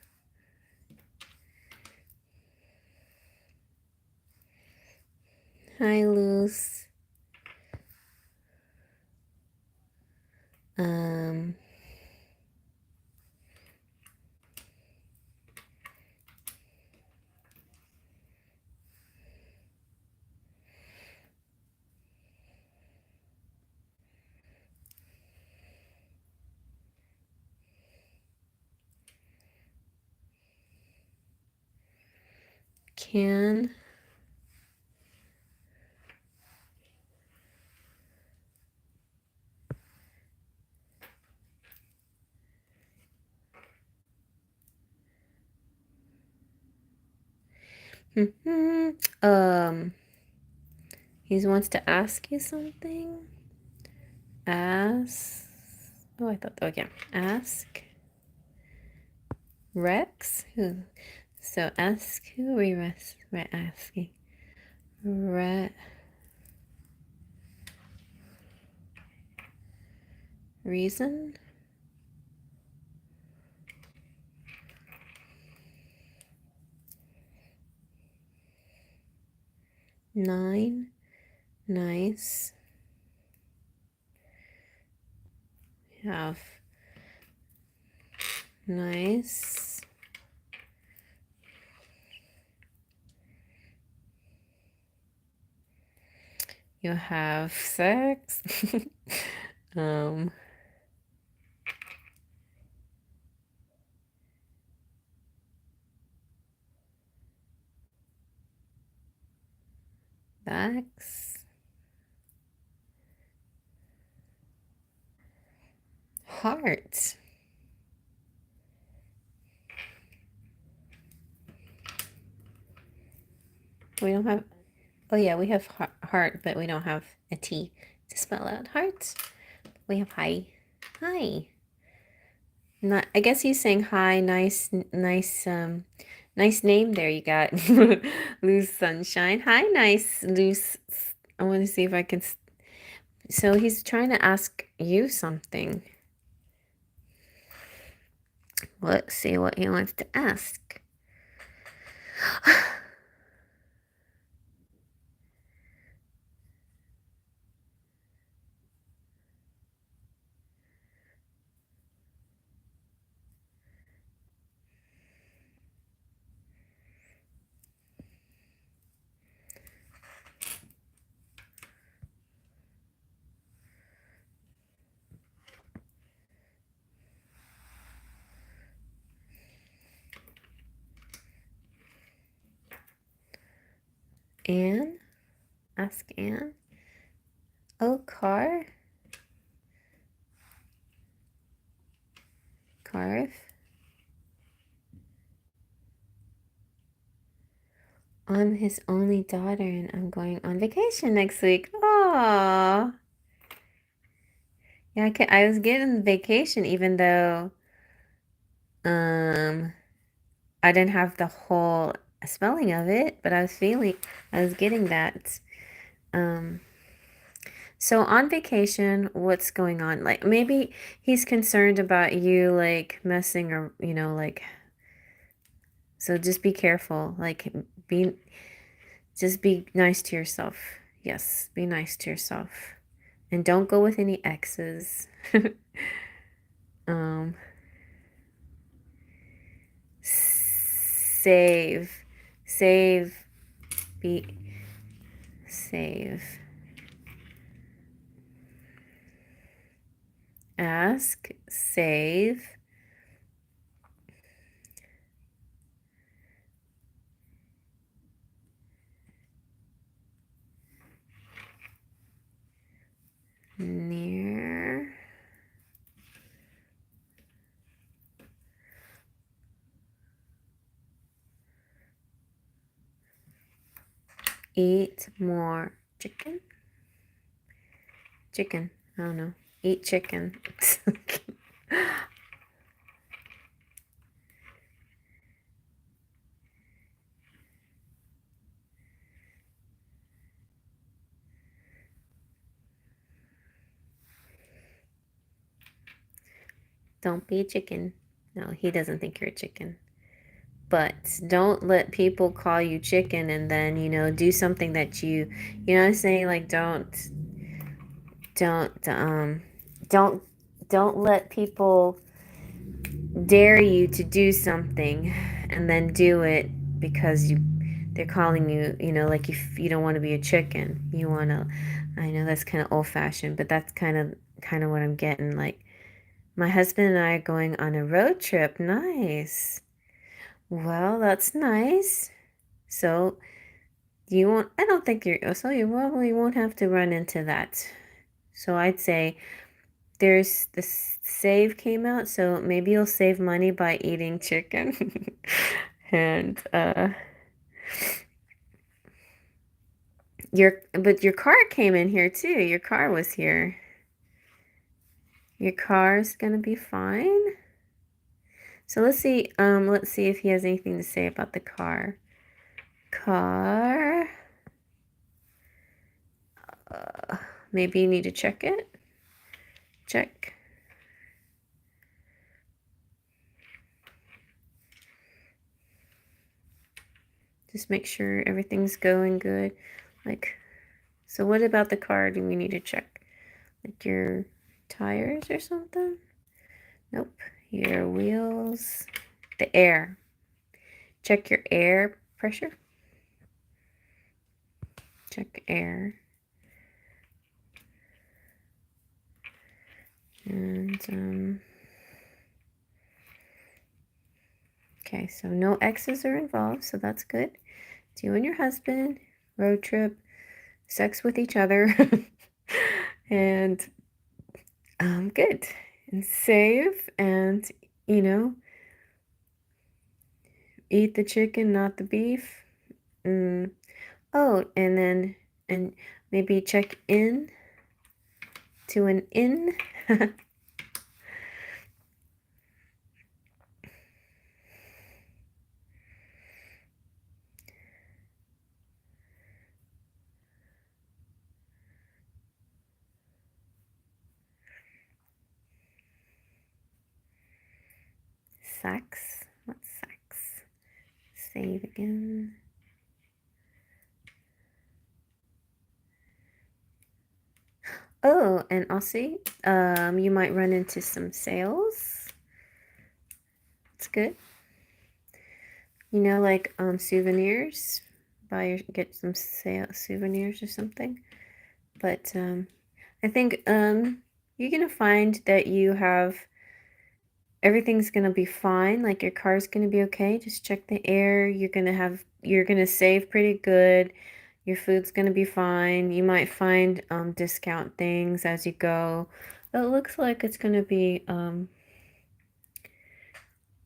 Hi, Luz. Um, can um he wants to ask you something. Ask. Oh, I thought. Okay, ask Rex. Who? So ask who are we asking? Reason. 9. Nice. Have. Nice. You have sex. um. Backs. Heart. We don't have. Oh yeah, we have heart, but we don't have a T to spell out heart. We have hi. Hi. Not. I guess he's saying hi. Nice, nice name there you got. Loose Sunshine. Hi, nice loose. I want to see if I can. So he's trying to ask you something. Let's see what he wants to ask. Anne? Ask Anne? Oh, car? Carve? I'm his only daughter and I'm going on vacation next week. Aww. Yeah, I was getting vacation even though I didn't have the whole spelling of it, but I was getting that. Um so on vacation, what's going on? Like maybe he's concerned about you like messing or like so just be careful. Like just be nice to yourself. Yes, be nice to yourself. And don't go with any exes. um save. Save. Be save. Ask, save. Near. Eat more chicken. Chicken. I don't know. Eat chicken. Don't be a chicken. No, he doesn't think you're a chicken. But don't let people call you chicken and then, do something that you know what I'm saying? Like don't, don't, don't let people dare you to do something and then do it because they're calling you, like if you don't want to be a chicken, you want to, I know that's kind of old fashioned, but that's kind of what I'm getting. Like my husband and I are going on a road trip. Nice. Well, that's nice. So you won't, I don't think so you probably won't have to run into that. So I'd say there's the save came out, so maybe you'll save money by eating chicken. And your car came in here too. Your car was here. Your car's gonna be fine. So let's see if he has anything to say about the car. Car. Maybe you need to check it. Check. Just make sure everything's going good. Like, so what about the car do we need to check? Like your tires or something? Nope. Your wheels. The air. Check your air pressure. Check air. And, okay, so no exes are involved, so that's good. It's you and your husband, road trip, sex with each other, and good. And save, and, you know, eat the chicken, not the beef. Oh, and maybe check in to an inn. Sex. What's sex? Save again. Oh, and also, you might run into some sales. It's good. You know, like souvenirs. Get some souvenirs or something. But I think you're gonna find that everything's gonna be fine. Like your car's gonna be okay. Just check the air. You're gonna save pretty good. Your food's gonna be fine. You might find discount things as you go. It looks like it's gonna be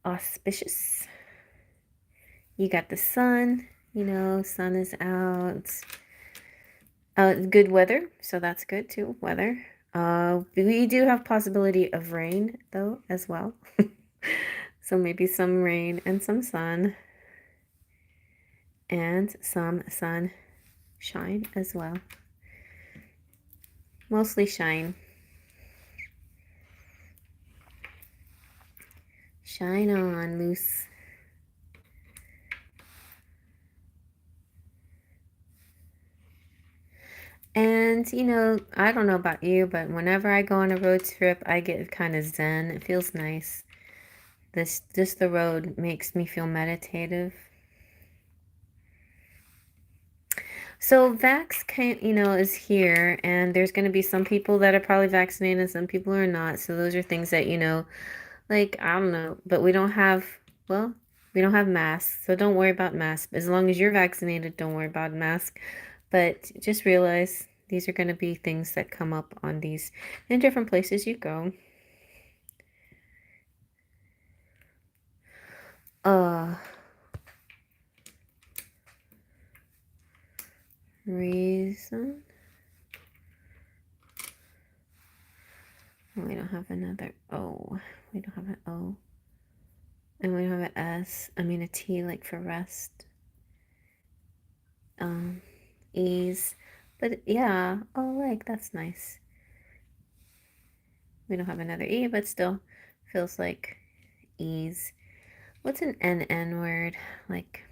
auspicious. You got the sun. Sun is out. Good weather, so that's good too. Weather. We do have possibility of rain though as well. So maybe some rain and some sun. And some sunshine as well. Mostly shine. Shine on, loose. And, I don't know about you, but whenever I go on a road trip, I get kind of zen. It feels nice. Just the road makes me feel meditative. So Vax is here, and there's going to be some people that are probably vaccinated and some people are not. So those are things that, like, I don't know, but we don't have masks, so don't worry about masks. As long as you're vaccinated, don't worry about masks. But just realize these are going to be things that come up on these in different places you go. Reason. We don't have another O. We don't have an O. And we don't have an S. I mean a T, like for rest. Ease. But yeah, oh, like that's nice. We don't have another E, but still feels like ease. What's an NN word? Like,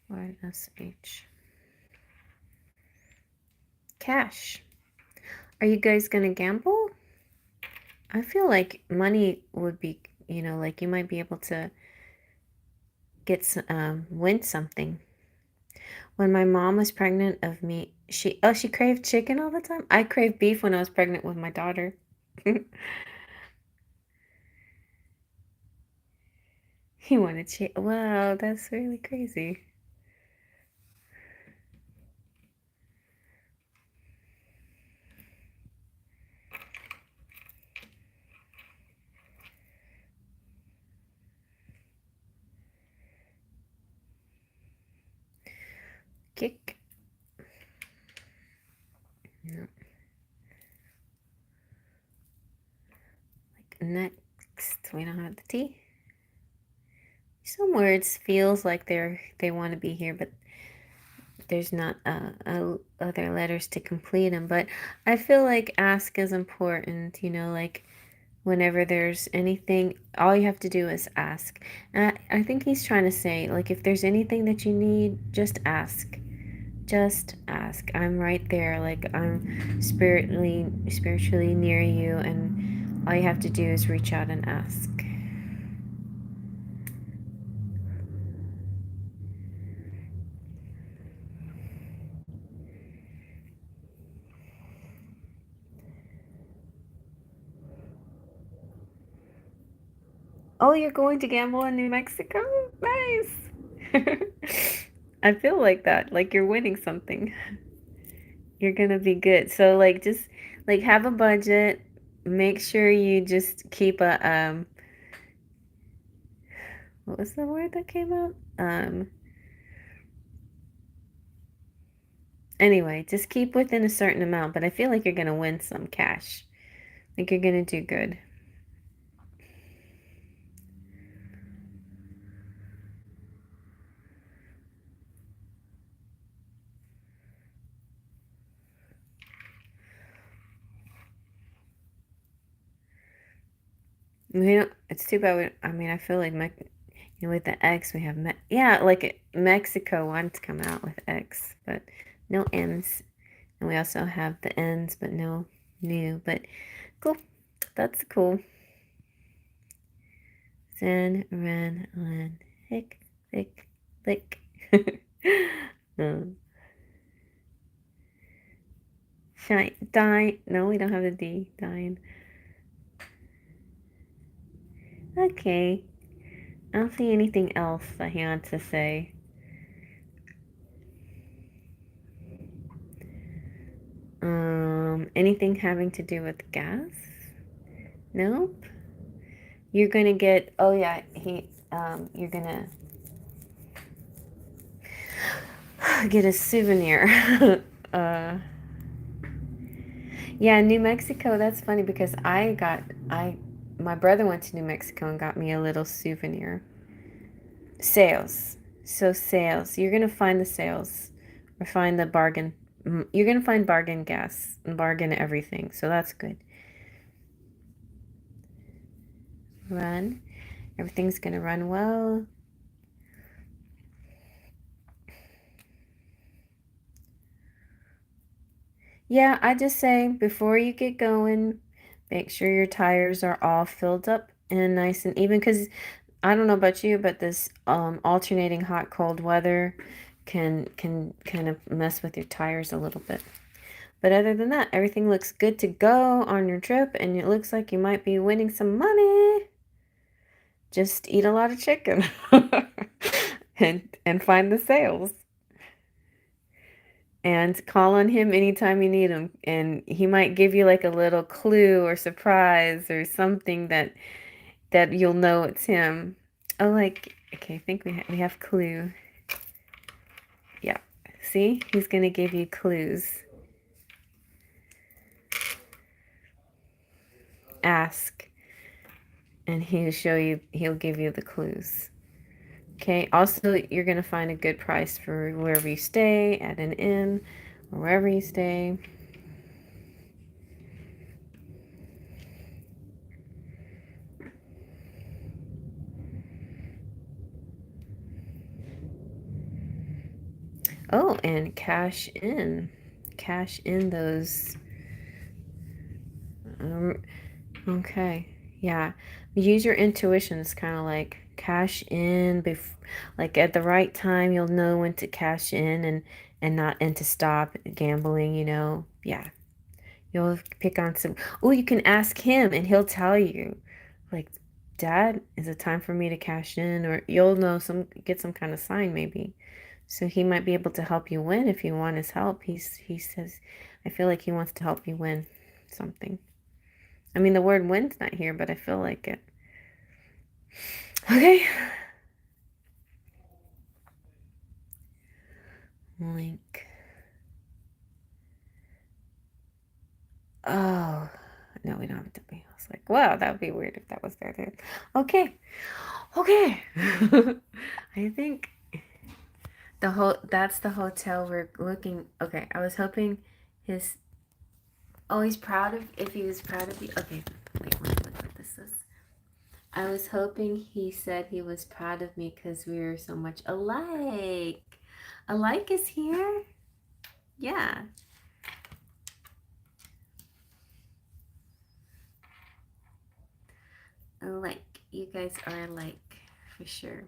word SH. Cash. Are you guys gonna gamble? I feel like money would be, like you might be able to get win something. When my mom was pregnant of me, she craved chicken all the time. I craved beef when I was pregnant with my daughter. He wanted chicken. Wow, that's really crazy. Kick. No. Like next, we don't have the T. Some words feels like they want to be here, but there's not other letters to complete them. But I feel like ask is important. Like whenever there's anything, all you have to do is ask. And I think he's trying to say, like, if there's anything that you need, just ask. Just ask. I'm right there. Like I'm spiritually near you, and all you have to do is reach out and ask. Oh, you're going to gamble in New Mexico? Nice. I feel like that. Like you're winning something. You're gonna be good. So like just like have a budget. Make sure you just keep a what was the word that came out? Anyway, just keep within a certain amount, but I feel like you're gonna win some cash. Like you're gonna do good. We don't, it's too bad. I mean, I feel like with the X, we have yeah, like Mexico wanted to come out with X, but no M's, and we also have the N's, but no new. But cool, that's cool. Zen, ren, len, hick, thick, lick. um, Shine, dine. No, we don't have the D. Dine. Okay. I don't see anything else that he wants to say. Anything having to do with gas? Nope. You're gonna get. Oh yeah, you're gonna get a souvenir. uh, yeah, New Mexico. That's funny because my brother went to New Mexico and got me a little souvenir. Sales. So sales. You're gonna find the sales, or find the bargain. You're gonna find bargain gas and bargain everything. So that's good. Run. Everything's gonna run well. Yeah, I just say before you get going, make sure your tires are all filled up and nice and even. Because I don't know about you, but this alternating hot cold weather can kind of mess with your tires a little bit. But other than that, everything looks good to go on your trip, and it looks like you might be winning some money. Just eat a lot of chicken and find the sales. And call on him anytime you need him, and he might give you like a little clue or surprise or something that you'll know it's him. Oh, like okay, I think we have clue. Yeah, see, he's gonna give you clues. Ask, and he'll give you the clues. Okay, also you're gonna find a good price for wherever you stay, at an inn, or wherever you stay. Oh, and cash in those. Um, okay, yeah. Use your intuition. It's kind of like cash in, like at the right time. You'll know when to cash in and to stop gambling. Yeah. You'll pick on some. Oh, you can ask him, and he'll tell you, like, Dad, is it time for me to cash in? Or you'll know get some kind of sign maybe. So he might be able to help you win if you want his help. He says, I feel like he wants to help you win something. I mean, the word win's not here, but I feel like it. Okay. Link. Oh, no, we don't have to be. I was like, wow, that would be weird if that was there. Then. Okay. Okay. I think that's the hotel we're looking. Okay, I was hoping his. Oh, he's proud of. If he was proud of you. Okay, wait, let me look what this is. I was hoping he said he was proud of me because we were so much alike. Alike is here? Yeah. Alike. You guys are alike for sure.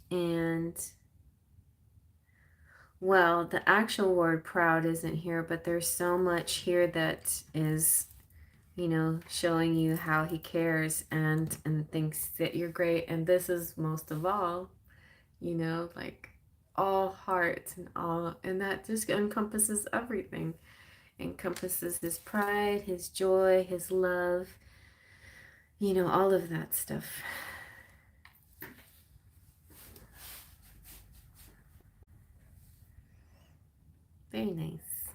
And, well, the actual word proud isn't here, but there's so much here that is, showing you how he cares and thinks that you're great. And this is most of all, like all heart and all, and that just encompasses everything. Encompasses his pride, his joy, his love, all of that stuff. Very nice.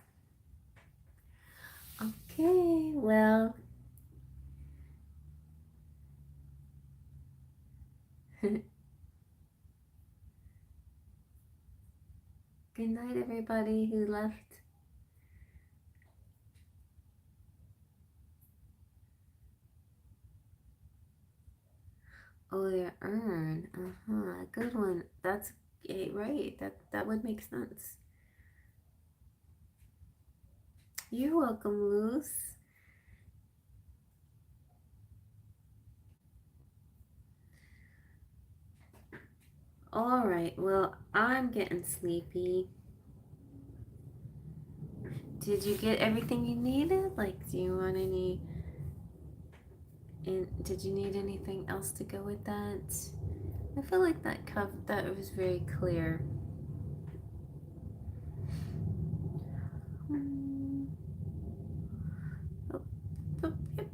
Okay, well. Good night, everybody who left. Oh, their urn. Uh-huh. Good one. That's right. That would make sense. You're welcome, Luce. All right. Well, I'm getting sleepy. Did you get everything you needed? Like, do you want any? And did you need anything else to go with that? I feel like that was very clear. Oh, oh, yep.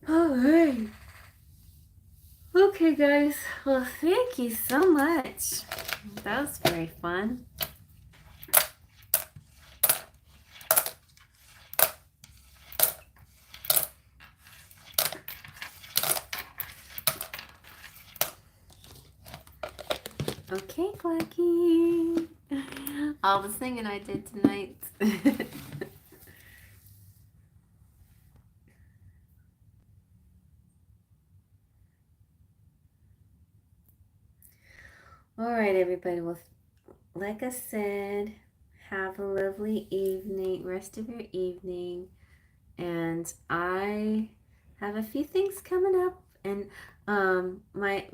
All right. Okay, guys. Well, thank you so much. That was very fun. Okay, Quacky. All the singing I did tonight. All right, everybody. Well, like I said, have a lovely evening, rest of your evening. And I have a few things coming up. And my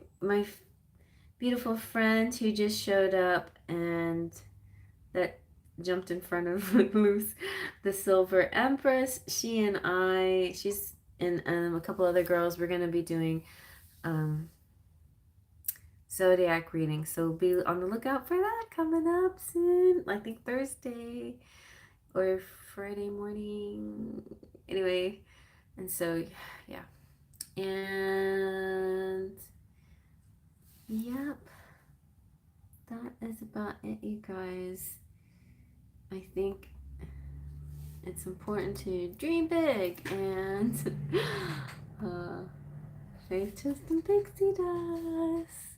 beautiful friend who just showed up and that jumped in front of Luce, the Silver Empress. She's and a couple other girls. We're gonna be doing um, zodiac reading, so be on the lookout for that coming up soon. I think Thursday or Friday morning. Anyway, and so yeah, and yep, that is about it, you guys. I think it's important to dream big and faith, trust, and pixie dust.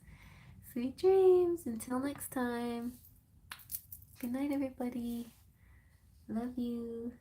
Sweet dreams. Until next time. Good night, everybody. Love you.